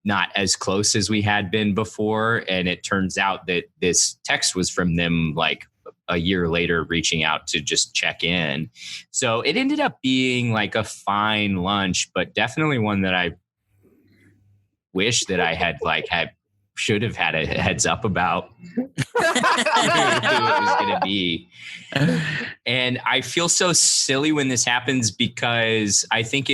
not as close as we had been before. And it turns out that this text was from them like a year later reaching out to just check in. So it ended up being like a fine lunch, but definitely one that I wish that I should have had a heads up about who it was going to be. And I feel so silly when this happens because I think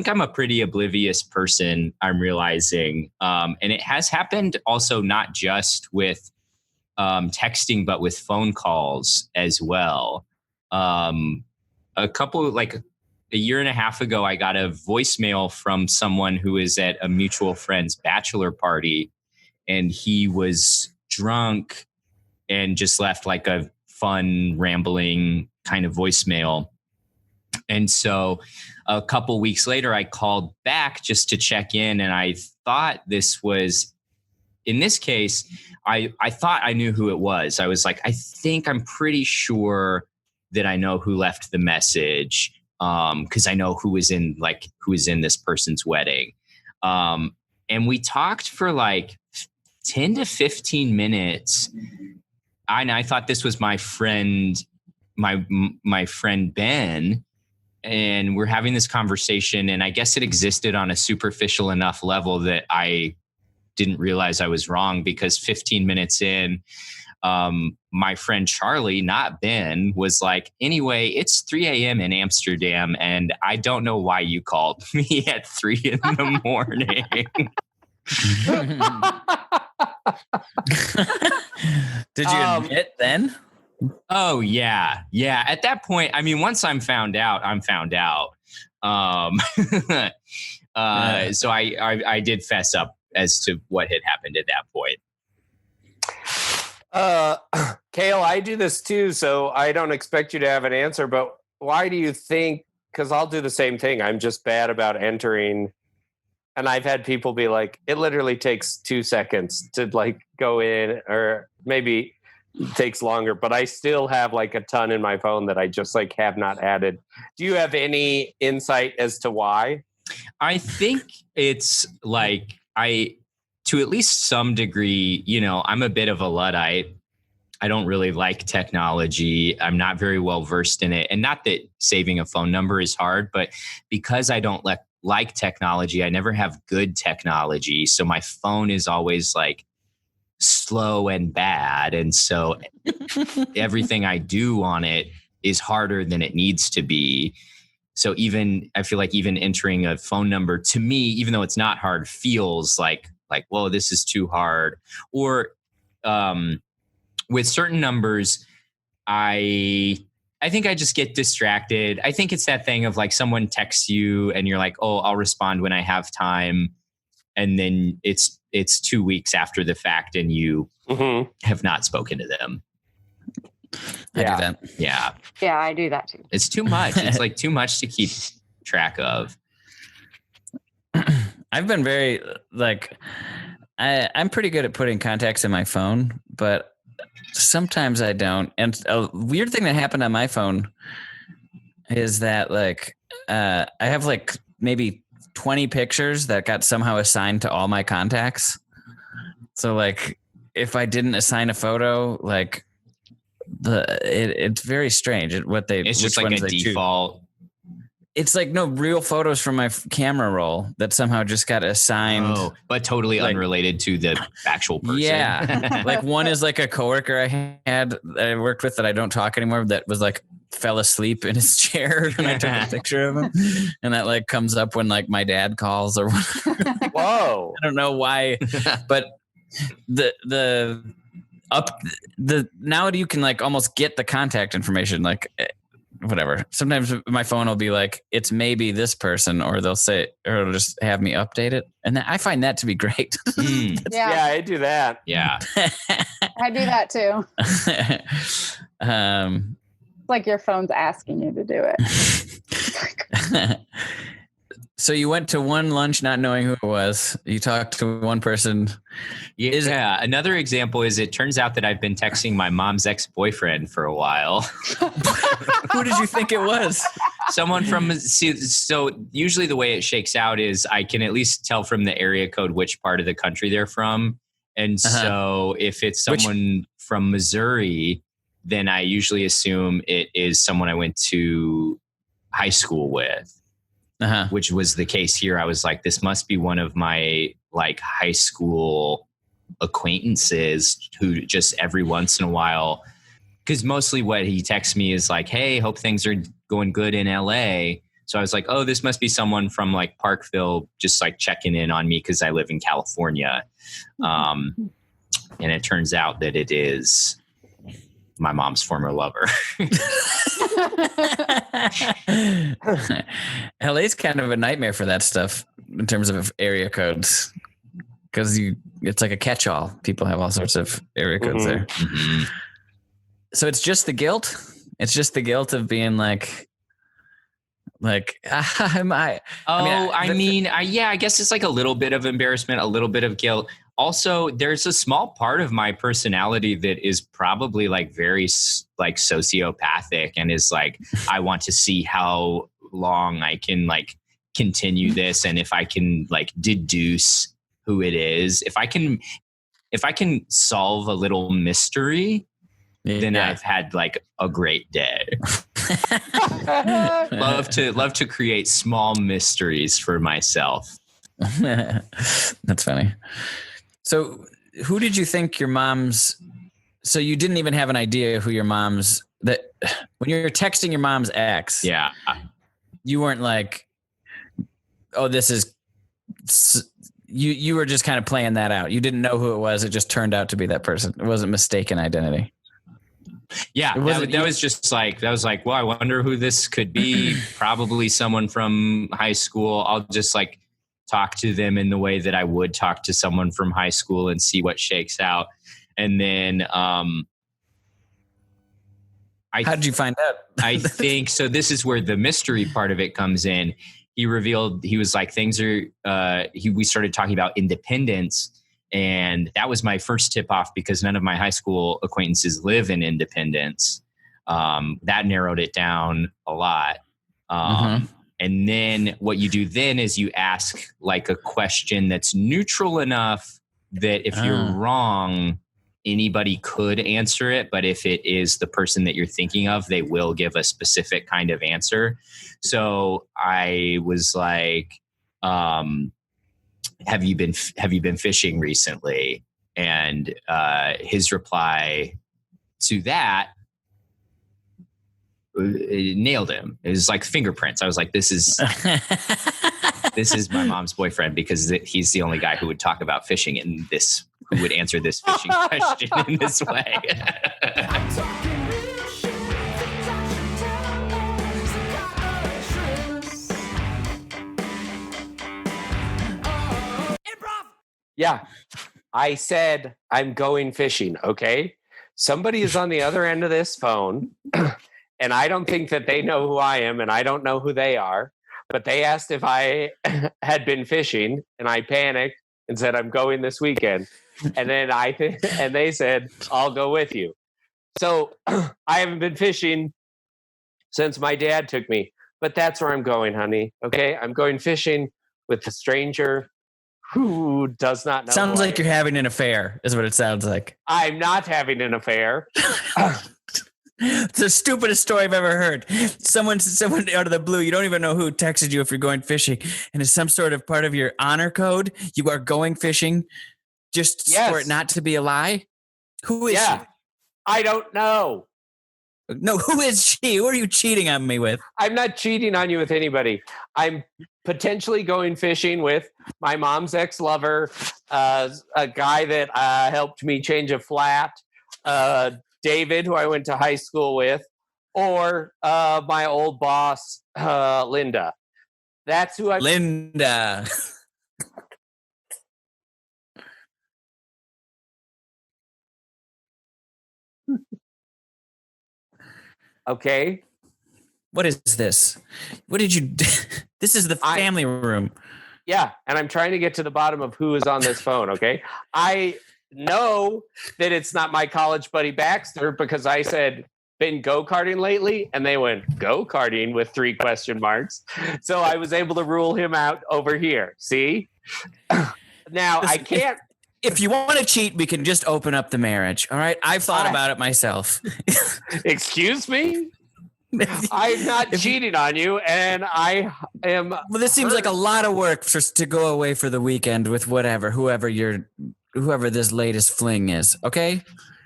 I'm a pretty oblivious person, I'm realizing. And it has happened also not just with texting, but with phone calls as well. A year and a half ago, I got a voicemail from someone who is at a mutual friend's bachelor party, and he was drunk and just left like a fun, rambling kind of voicemail. And so a couple weeks later, I called back just to check in, and I thought this was, in this case, I thought I knew who it was. I was like, I think I'm pretty sure that I know who left the message. Because I know who is in this person's wedding. And we talked for like 10 to 15 minutes. I thought this was my friend, my friend Ben. And we're having this conversation, and I guess it existed on a superficial enough level that I didn't realize I was wrong, because 15 minutes in, my friend Charlie, not Ben, was like, anyway, it's 3 a.m. in Amsterdam, and I don't know why you called me at 3 in the morning. Did you admit then? Oh, yeah. Yeah. At that point, I mean, once I'm found out, I'm found out. So I did fess up as to what had happened at that point. Kale, I do this too, so I don't expect you to have an answer, but why do you think, because I'll do the same thing, I'm just bad about entering, and I've had people be like, it literally takes 2 seconds to like go in, or maybe it takes longer, but I still have like a ton in my phone that I just like have not added. Do you have any insight as to why? I think it's like, to at least some degree, I'm a bit of a Luddite. I don't really like technology. I'm not very well versed in it. And not that saving a phone number is hard, but because I don't like technology, I never have good technology. So my phone is always like slow and bad. And so everything I do on it is harder than it needs to be. So I feel like even entering a phone number, to me, even though it's not hard, feels like, whoa, this is too hard. Or with certain numbers, I think I just get distracted. I think it's that thing of like someone texts you and you're like, oh, I'll respond when I have time. And then it's 2 weeks after the fact and you have not spoken to them. I do that. Yeah. Yeah, I do that too. It's too much. It's like too much to keep track of. I've been very like, I'm pretty good at putting contacts in my phone, but sometimes I don't. And a weird thing that happened on my phone is that like, I have like maybe 20 pictures that got somehow assigned to all my contacts. So like, if I didn't assign a photo, like it's very strange. It's just like a default. It's like no real photos from my camera roll that somehow just got assigned. Oh, but totally like, unrelated to the actual person. Yeah. Like one is like a coworker I had that I worked with that I don't talk anymore that was like fell asleep in his chair and I took a picture of him. And that like comes up when like my dad calls or whatever. Whoa. I don't know why, but now you can like almost get the contact information, like whatever. Sometimes my phone will be like, it's maybe this person, or they'll say, or it'll just have me update it. And I find that to be great. Yeah, I do that. Yeah. I do that too. Like your phone's asking you to do it. So you went to one lunch not knowing who it was. You talked to one person. Yeah. Another example is it turns out that I've been texting my mom's ex-boyfriend for a while. Who did you think it was? Someone from, so usually the way it shakes out is I can at least tell from the area code which part of the country they're from. And so if it's someone from Missouri, then I usually assume it is someone I went to high school with. Which was the case here. I was like, this must be one of my like high school acquaintances who just every once in a while, because mostly what he texts me is like, hey, hope things are going good in LA. So I was like, oh, this must be someone from like Parkville, just like checking in on me because I live in California. And it turns out that it is my mom's former lover. LA's kind of a nightmare for that stuff in terms of area codes, because it's like a catch-all. People have all sorts of area codes there. Mm-hmm. So it's just the guilt. It's just the guilt of being like, I guess it's like a little bit of embarrassment, a little bit of guilt. Also, there's a small part of my personality that is probably like very like sociopathic and is like, I want to see how long I can like continue this. And if I can like deduce who it is, if I can solve a little mystery, then I've had like a great day. love to create small mysteries for myself. That's funny. So who did you think your mom's, so you didn't even have an idea who your mom's, that when you're texting your mom's ex, you weren't like, oh, this is, you were just kind of playing that out. You didn't know who it was. It just turned out to be that person. It wasn't mistaken identity. Yeah, that was just like, well, I wonder who this could be. Probably someone from high school. I'll just like talk to them in the way that I would talk to someone from high school and see what shakes out. And then how did you find out? I think so. This is where the mystery part of it comes in. He revealed, he was like, things are, we started talking about independence. And that was my first tip off because none of my high school acquaintances live in Independence. That narrowed it down a lot. And then what you do then is you ask like a question that's neutral enough that if you're wrong, anybody could answer it. But if it is the person that you're thinking of, they will give a specific kind of answer. So I was like, have you been fishing recently? And his reply to that it nailed him. It was like fingerprints. I was like, this is my mom's boyfriend because he's the only guy who would talk about fishing in this, who would answer this fishing question in this way. Yeah. I said, I'm going fishing. Okay. somebody is on the other end of this phone, and I don't think that they know who I am, and I don't know who they are. But they asked if I had been fishing, and I panicked and said, I'm going this weekend. And then and they said, I'll go with you. So I haven't been fishing since my dad took me, but that's where I'm going, honey. Okay. I'm going fishing with a stranger who does not know. Sounds like you're having an affair is what it sounds like. I'm not having an affair. It's the stupidest story I've ever heard. Someone out of the blue, you don't even know who texted you if you're going fishing, and it's some sort of part of your honor code. You are going fishing just for it not to be a lie. Who is she? I don't know. No, who is she? Who are you cheating on me with? I'm not cheating on you with anybody. I'm potentially going fishing with my mom's ex-lover, a guy that helped me change a flat, David, who I went to high school with, or my old boss, Linda. That's who I'm... Linda. Okay. What is this? What did you do? This is the family room. Yeah, and I'm trying to get to the bottom of who is on this phone, okay? I know that it's not my college buddy Baxter because I said, been go-karting lately? And they went, go-karting with 3 question marks. So I was able to rule him out over here. See? Now, I can't... If you want to cheat, we can just open up the marriage. All right? I've thought about it myself. Excuse me? I'm not cheating on you, and I am... Well, this seems like a lot of work just to go away for the weekend with whoever this latest fling is, okay?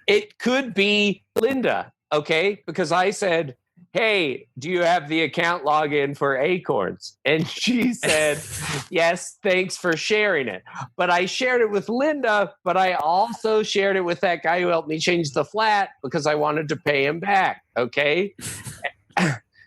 It could be Linda, okay? Because I said, hey, do you have the account login for Acorns? And she said, yes, thanks for sharing it. But I shared it with Linda, but I also shared it with that guy who helped me change the flat because I wanted to pay him back, okay?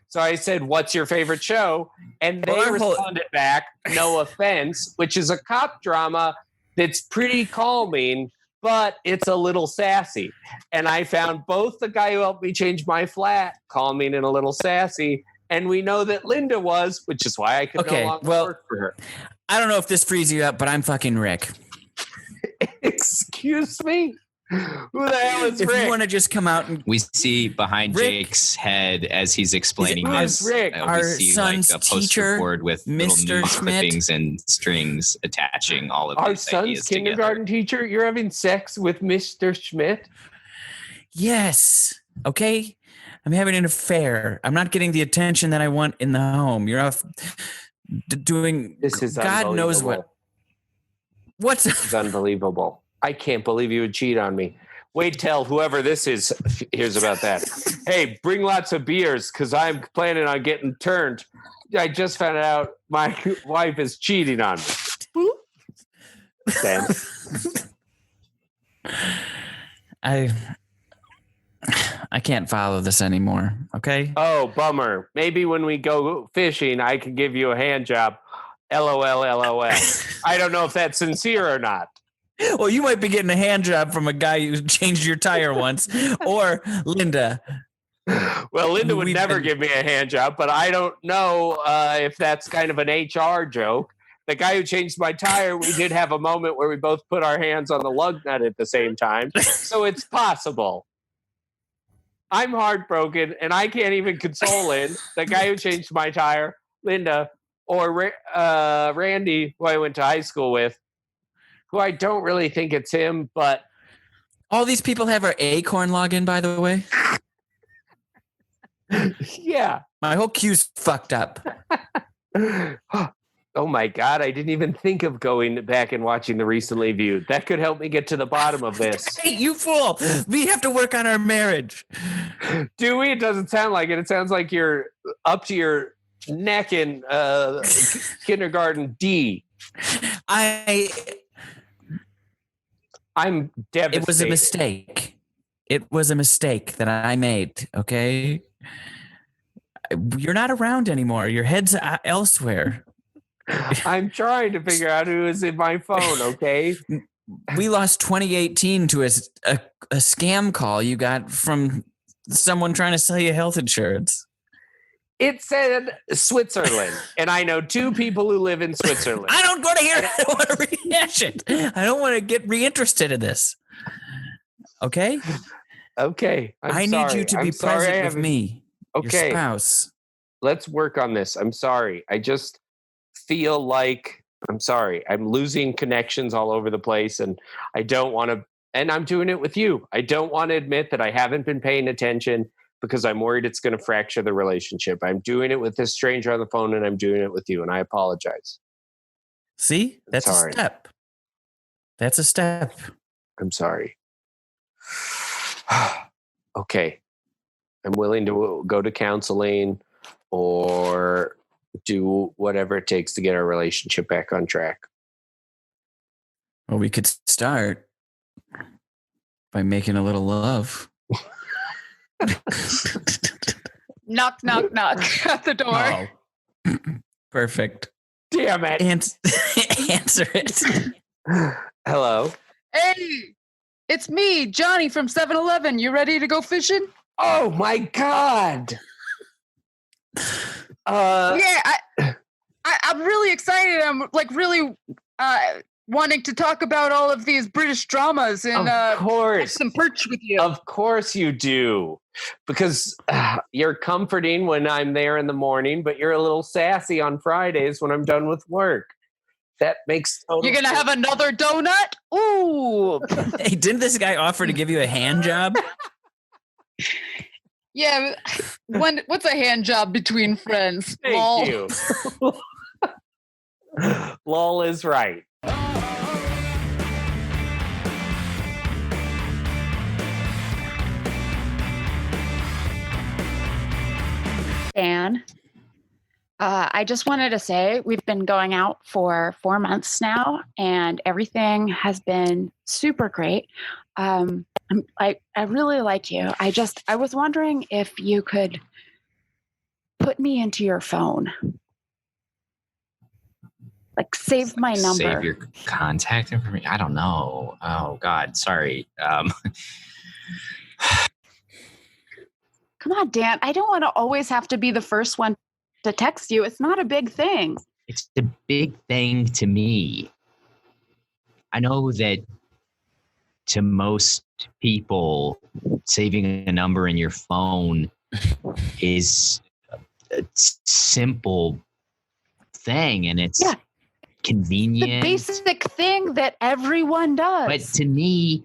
So I said, what's your favorite show? And they responded back, No Offense, which is a cop drama that's pretty calming, but it's a little sassy. And I found both the guy who helped me change my flat calming and a little sassy. And we know that Linda was, which is why I could no longer work for her. I don't know if this frees you up, but I'm fucking Rick. Excuse me? Who the hell is Rick? If you want to just come out and... We see behind Rick, Jake's head as he's explaining this. Rick? We see son's like a poster board with Mr. little news Schmidt. clippings and strings attaching all of Our these ideas son's kindergarten together. teacher? You're having sex with Mr. Schmidt? Yes. Okay. I'm having an affair. I'm not getting the attention that I want in the home. You're off doing... This is God knows what. This is unbelievable. I can't believe you would cheat on me. Wait till whoever this is hears about that. Hey, bring lots of beers because I'm planning on getting turned. I just found out my wife is cheating on me. Then. I can't follow this anymore. Okay. Oh, bummer. Maybe when we go fishing, I can give you a hand job. LOL, LOL. I don't know if that's sincere or not. Well, you might be getting a hand job from a guy who changed your tire once, or Linda. Well, Linda would never give me a hand job, but I don't know if that's kind of an HR joke. The guy who changed my tire, we did have a moment where we both put our hands on the lug nut at the same time, so it's possible. I'm heartbroken, and I can't even console him. The guy who changed my tire, Linda, or Randy, who I went to high school with, who I don't really think it's him, but... All these people have our Acorn login, by the way. Yeah. My whole queue's fucked up. Oh my God, I didn't even think of going back and watching the recently viewed. That could help me get to the bottom of this. Hey, you fool! We have to work on our marriage. Do we? It doesn't sound like it. It sounds like you're up to your neck in kindergarten D. I'm devastated. It was a mistake. It was a mistake that I made, okay? You're not around anymore. Your head's elsewhere. I'm trying to figure out who is in my phone, okay? we lost 2018 to a scam call you got from someone trying to sell you health insurance. It said Switzerland, and I know 2 people who live in Switzerland. I don't want to hear it. I don't want to rehash it. I don't want to get reinterested in this. Okay? Okay. I need you to be present with me. Okay. Your spouse. Let's work on this. I'm sorry. I just feel like I'm sorry. I'm losing connections all over the place, and I don't want to. And I'm doing it with you. I don't want to admit that I haven't been paying attention because I'm worried it's going to fracture the relationship. I'm doing it with this stranger on the phone, and I'm doing it with you, and I apologize. See? That's a step. That's a step. I'm sorry. Okay. I'm willing to go to counseling or do whatever it takes to get our relationship back on track. Well, we could start by making a little love. Knock, knock, knock at the door. Oh. Perfect. Damn it. Answer it. Hello. Hey, it's me, Johnny from 7-Eleven. You ready to go fishing? Oh my God. Yeah, I'm really excited. I'm like really wanting to talk about all of these British dramas and of course. catch some perch with you. Of course you do. Because you're comforting when I'm there in the morning, but you're a little sassy on Fridays when I'm done with work. That makes total You're going to have another donut? Ooh. Hey, didn't this guy offer to give you a hand job? Yeah. What's a hand job between friends? Thank you. Lol is right. Dan, I just wanted to say we've been going out for 4 months now, and everything has been super great. I really like you. I was wondering if you could put me into your phone, like save my number. Save your contact information. I don't know. Oh God, sorry. Come on, Dan. I don't want to always have to be the first one to text you. It's not a big thing. It's a big thing to me. I know that to most people, saving a number in your phone is a simple thing, and it's convenient. The basic thing that everyone does. But to me,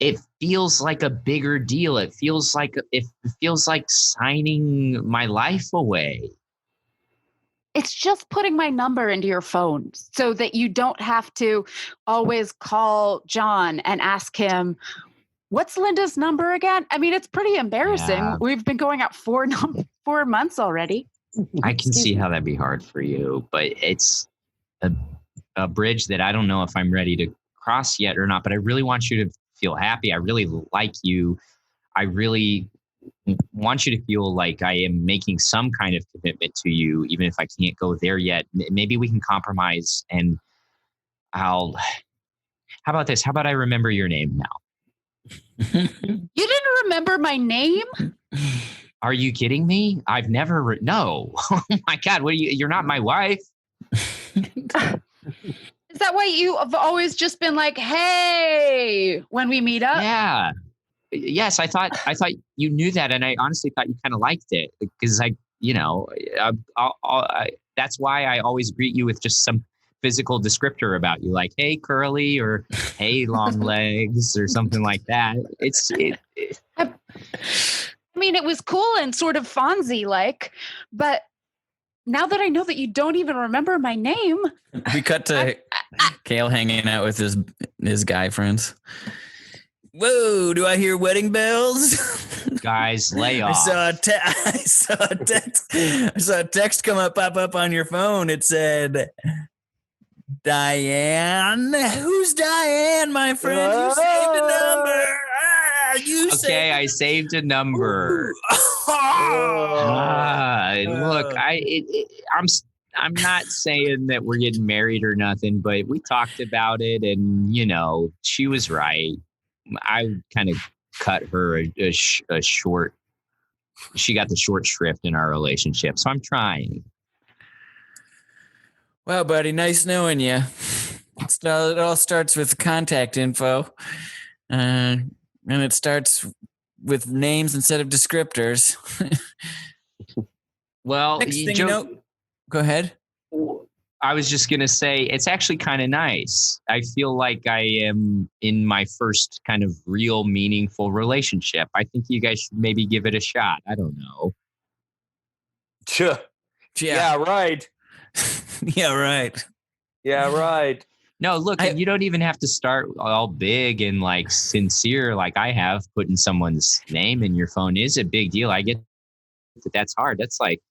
it feels like a bigger deal. It feels like signing my life away. It's just putting my number into your phone so that you don't have to always call John and ask him, what's Linda's number again? I mean, it's pretty embarrassing. Yeah. We've been going out 4 months already. I can see how that'd be hard for you, but it's a bridge that I don't know if I'm ready to cross yet or not, but I really want you to feel happy. I really like you. I really want you to feel like I am making some kind of commitment to you, even if I can't go there yet. Maybe we can compromise, and how about this? How about I remember your name now? You didn't remember my name? Are you kidding me? I've never, no. Oh my God, you're not my wife. Is that why you have always just been like, hey, when we meet up? Yeah. Yes, I thought you knew that, and I honestly thought you kind of liked it because that's why I always greet you with just some physical descriptor about you, like "Hey, curly" or "Hey, long legs" or something like that. I mean, it was cool and sort of Fonzie-like, but now that I know that you don't even remember my name. We cut to Kale hanging out with his guy friends. Whoa, do I hear wedding bells? Guys, lay off. I saw a text pop up on your phone. It said, Diane. Who's Diane, my friend? You saved a number. I saved a number. Look, I'm not saying that we're getting married or nothing, but we talked about it, and she was right. I kind of cut her a short. She got the short shrift in our relationship, so I'm trying. Well, buddy, nice knowing you. It all starts with contact info, and it starts with names instead of descriptors. Well, Next thing you know, go ahead. I was just going to say, it's actually kind of nice. I feel like I am in my first kind of real meaningful relationship. I think you guys should maybe give it a shot. I don't know. Yeah, right. Yeah, right. Yeah, right. No, look, you don't even have to start all big and like sincere like I have. Putting someone's name in your phone is a big deal. I get that that's hard. That's like,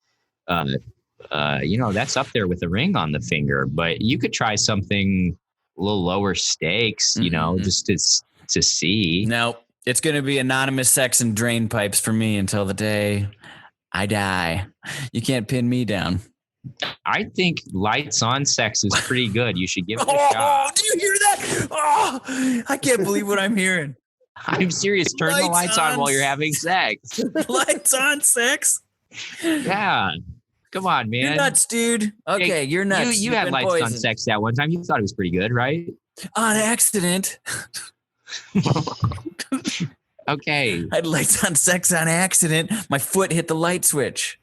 that's up there with a ring on the finger. But you could try something a little lower stakes, just to see. No, it's going to be anonymous sex and drain pipes for me until the day I die. You can't pin me down. I think lights on sex is pretty good. You should give it a shot. Oh, do you hear that? Oh, I can't believe what I'm hearing. I'm serious. Turn the lights on while you're having sex. Lights on sex? Yeah. Come on, man. You're nuts, dude. Okay, you're nuts. You had lights on sex that one time. You thought it was pretty good, right? On accident. Okay. I had lights on sex on accident. My foot hit the light switch.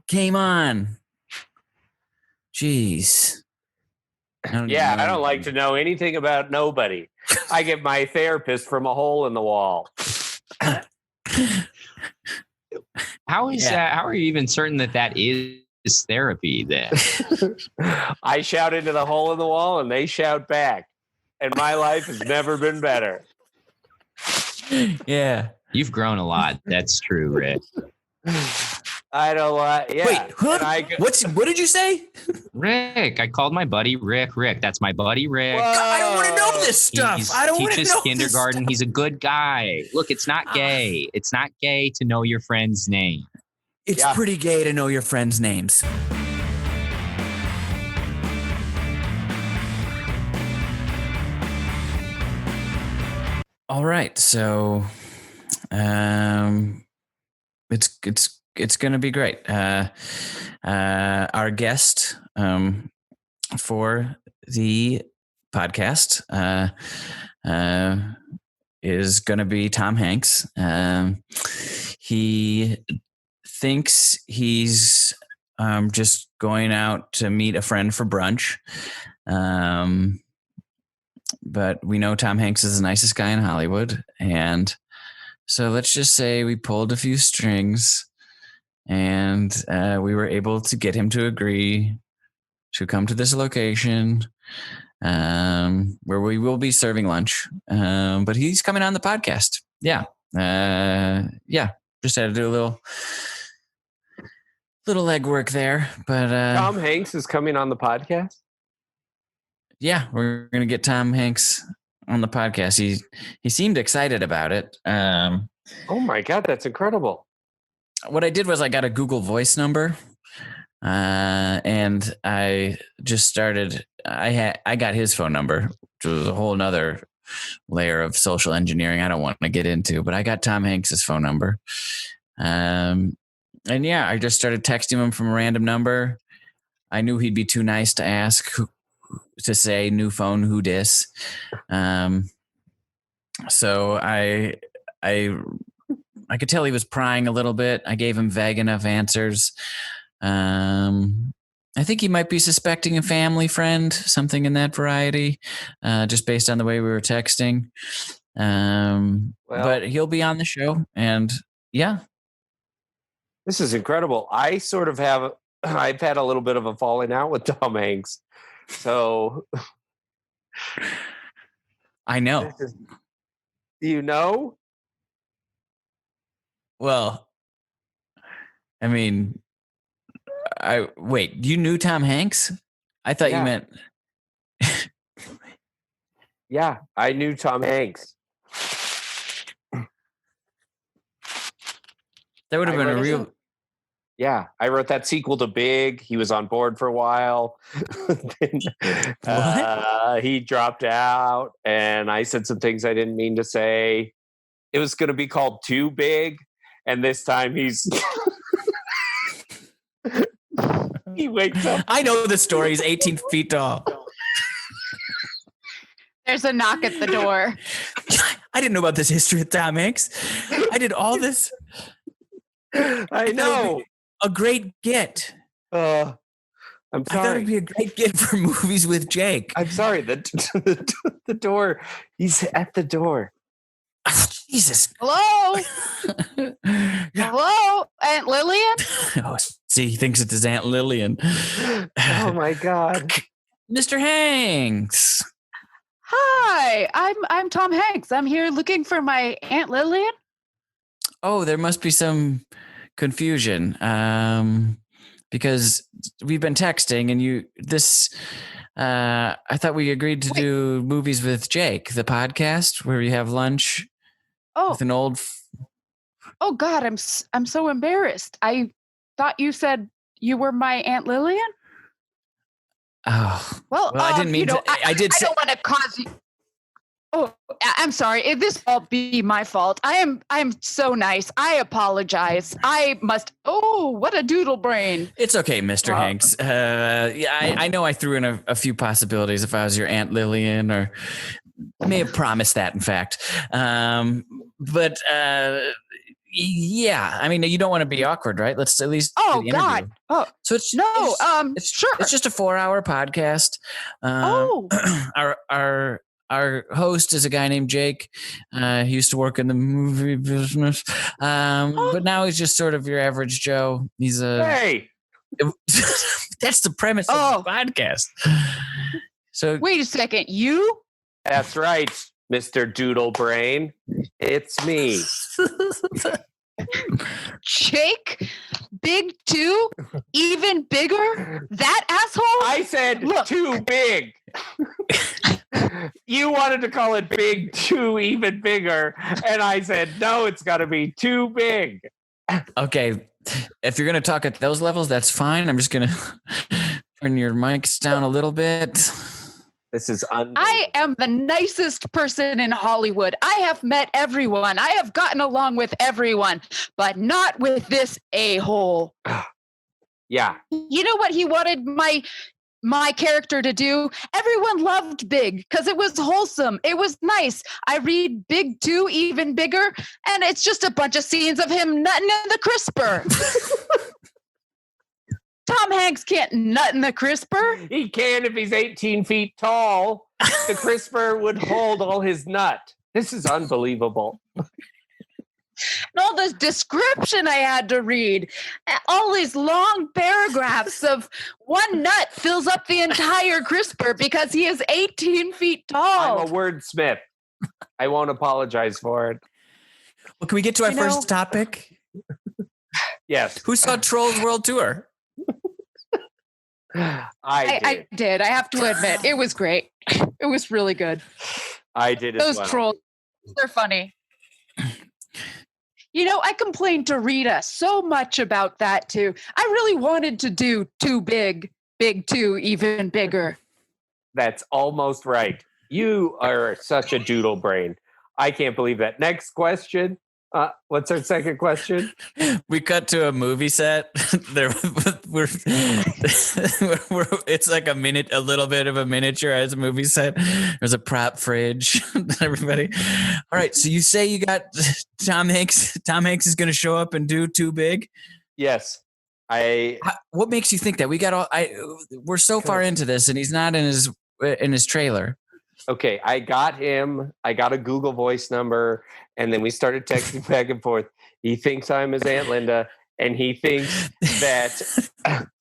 Came on. Jeez. I don't like to know anything about nobody. I get my therapist from a hole in the wall. How is that? How are you even certain that is therapy then? I shout into the hole in the wall and they shout back. And my life has never been better. Yeah. You've grown a lot. That's true, Rick. I don't want. Yeah. Wait, what did you say? Rick. I called my buddy Rick. That's my buddy Rick. God, I don't want to know this stuff. He teaches kindergarten. He's a good guy. Look, it's not gay. It's not gay to know your friend's name. It's pretty gay to know your friends' names. All right, so it's going to be great. Our guest for the podcast is going to be Tom Hanks. He thinks he's just going out to meet a friend for brunch. But we know Tom Hanks is the nicest guy in Hollywood. And so let's just say we pulled a few strings and we were able to get him to agree to come to this location where we will be serving lunch. But he's coming on the podcast. Yeah. Just had to do a little legwork there. But Tom Hanks is coming on the podcast? Yeah, we're going to get Tom Hanks on the podcast. He seemed excited about it. Oh my God, that's incredible. What I did was I got a Google Voice number, and I just started. I got his phone number, which was a whole nother layer of social engineering I don't want to get into. But I got Tom Hanks's phone number, and yeah, I just started texting him from a random number. I knew he'd be too nice to ask to say new phone, who dis. So I could tell he was prying a little bit. I gave him vague enough answers. I think he might be suspecting a family friend, something in that variety, just based on the way we were texting. But he'll be on the show, and yeah. This is incredible. I've had a little bit of a falling out with Tom Hanks. So I know. You know? Well, I mean, you knew Tom Hanks? I thought you meant. Yeah, I knew Tom Hanks. That would have been a real. Yeah, I wrote that sequel to Big. He was on board for a while. Then, he dropped out, and I said some things I didn't mean to say. It was going to be called Too Big, and this time he's he wakes up. I know the story. He's 18 feet tall. There's a knock at the door. I didn't know about this history of Tom Hanks. I did all this. I know. A great get. I'm I thought sorry. it'd be a great get for movies with Jake. I'm sorry. The door. He's at the door. Oh, Jesus. Hello? Yeah. Hello? Aunt Lillian? Oh, see, he thinks it's his Aunt Lillian. Oh my God. Mr. Hanks. Hi, I'm Tom Hanks. I'm here looking for my Aunt Lillian. Oh, there must be some confusion. Because we've been texting and I thought we agreed to do movies with Jake, the podcast where we have lunch with an old. Oh God, I'm so embarrassed. I thought you said you were my Aunt Lillian. Oh, well, I didn't mean to. I did. I don't want to cause you. Oh, I'm sorry. This won't be my fault. I'm so nice. I apologize. I must. Oh, what a doodle brain. It's okay, Mr. Hanks. Yeah, I know I threw in a few possibilities if I was your Aunt Lillian, or may have promised that, in fact. But yeah, I mean, you don't want to be awkward, right? Let's at least. Oh do the interview. God. Oh, so it's no. Sure. It's just a 4-hour podcast. Our host is a guy named Jake. He used to work in the movie business, but now he's just sort of your average Joe. He's a. Hey. That's the premise of the podcast. So wait a second, you? That's right, Mr. Doodle Brain. It's me. Jake, big too, even bigger. That asshole. I said too big. You wanted to call it big too, even bigger, and I said no. It's got to be too big. Okay, if you're gonna talk at those levels, that's fine. I'm just gonna turn your mics down a little bit. This is I am the nicest person in Hollywood. I have met everyone. I have gotten along with everyone, but not with this a-hole. Yeah. You know what he wanted my character to do? Everyone loved Big because it was wholesome. It was nice. I read Big 2, even bigger, and it's just a bunch of scenes of him nutting in the crisper. Tom Hanks can't nut in the crisper. He can if he's 18 feet tall. The crisper would hold all his nut. This is unbelievable. And all this description I had to read, all these long paragraphs of one nut fills up the entire crisper because he is 18 feet tall. I'm a wordsmith. I won't apologize for it. Well, can we get to our first topic? Yes. Who saw Trolls World Tour? I did. I have to admit, it was great. It was really good. I did as Those well. trolls, they're funny. You know, I complained to Rita so much about that too. I really wanted to do Too Big, Big 2, even bigger. That's almost right. You are such a doodle brain. I can't believe that. Next question. What's our second question? We cut to a movie set. It's like a little bit of a miniature as a movie set. There's a prop fridge. Everybody. All right. So you say you got Tom Hanks. Tom Hanks is going to show up and do Too Big. Yes. What makes you think that? We're so far into this, and he's not in his trailer. Okay, I got him. I got a Google Voice number, and then we started texting back and forth. He thinks I'm his Aunt Linda, and he thinks that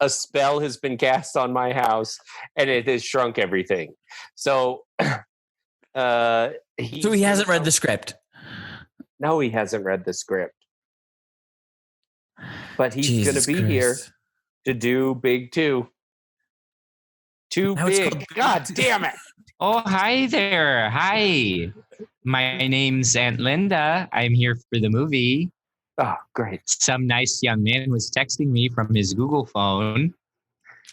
a spell has been cast on my house, and it has shrunk everything. So, he hasn't read the script. No, he hasn't read the script. But he's going to be here to do Big 2. Too big. God damn it. Oh, hi there. Hi. My name's Aunt Linda. I'm here for the movie. Oh, great. Some nice young man was texting me from his Google phone.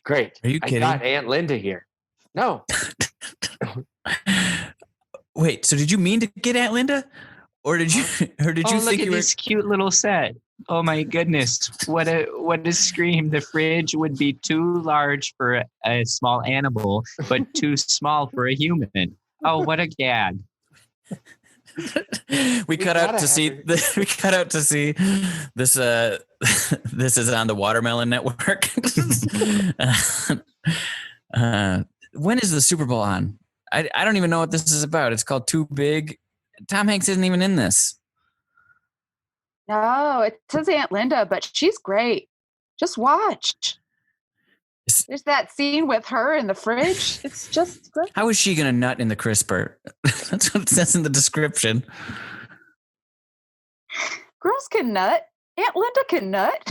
Great. Are you kidding? I got Aunt Linda here. No. Wait, so did you mean to get Aunt Linda? Or did you Look think at you were this cute little set. Oh my goodness. What a scream. The fridge would be too large for a small animal, but too small for a human. Oh, what a gag. we cut out to see this this is on the Watermelon Network. When is the Super Bowl on? I don't even know what this is about. It's called Too Big. Tom Hanks isn't even in this. No, it says Aunt Linda, but she's great. Just watch. There's that scene with her in the fridge. It's just great. How is she going to nut in the crisper? That's what it says in the description. Girls can nut. Aunt Linda can nut.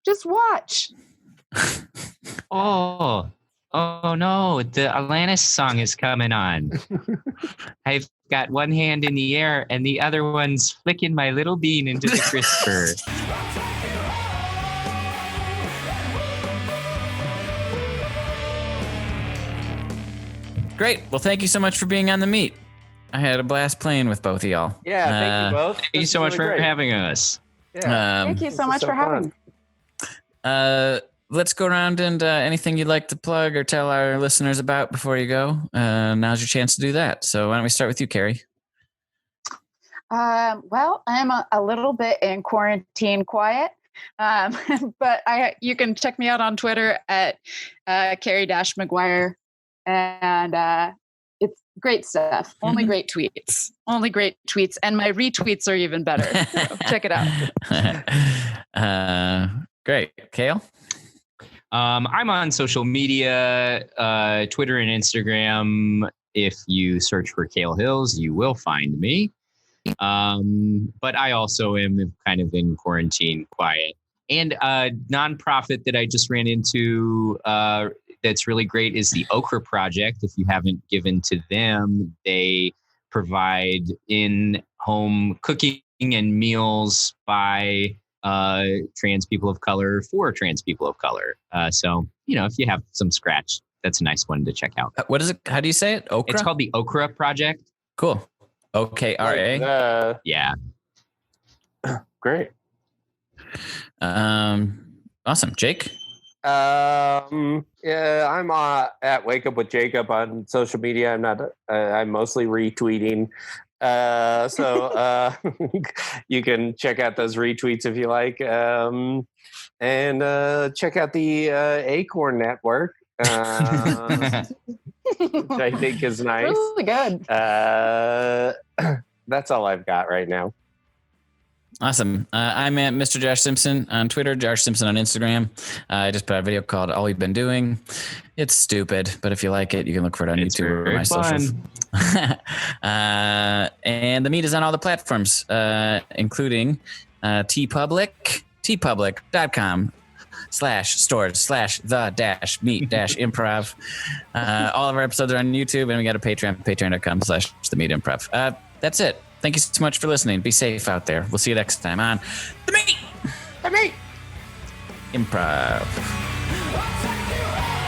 Just watch. Oh no, the Alanis song is coming on. I've got one hand in the air and the other one's flicking my little bean into the crisper. Great. Well, thank you so much for being on the meet. I had a blast playing with both of y'all. Yeah, thank you both. Thank you so much for having us. Yeah. Thank you so much for having me. Let's go around and anything you'd like to plug or tell our listeners about before you go. Now's your chance to do that. So why don't we start with you, Kerry? Well, I'm a little bit in quarantine quiet, but you can check me out on Twitter at Kerry-McGuire, and it's great stuff. Only great tweets. Only great tweets, and my retweets are even better. So check it out. Great. Kale? I'm on social media, Twitter and Instagram. If you search for Kale Hills, you will find me. But I also am kind of in quarantine quiet. And a nonprofit that I just ran into that's really great is the Okra Project. If you haven't given to them, they provide in-home cooking and meals by trans people of color for trans people of color. So, if you have some scratch, that's a nice one to check out. What is it? How do you say it? Okra? It's called the Okra Project. Cool. OKRA. Yeah. Great. Awesome. Jake? Yeah, I'm at Wake Up with Jacob on social media. I'm mostly retweeting. So you can check out those retweets if you like. And check out the Acorn Network, which I think is nice. Really good. That's all I've got right now. Awesome. I'm at Mr. Josh Simpson on Twitter, Josh Simpson on Instagram. I just put out a video called All We've Been Doing. It's stupid, but if you like it, you can look for it on YouTube or my socials. And the meet is on all the platforms, including tpublic.com/stores/the-meet-improv. All of our episodes are on YouTube, and we got a Patreon, patreon.com/the-meet-improv. That's it. Thank you so much for listening. Be safe out there. We'll see you next time on The Meet. The Meet. Improv. I'll take you out.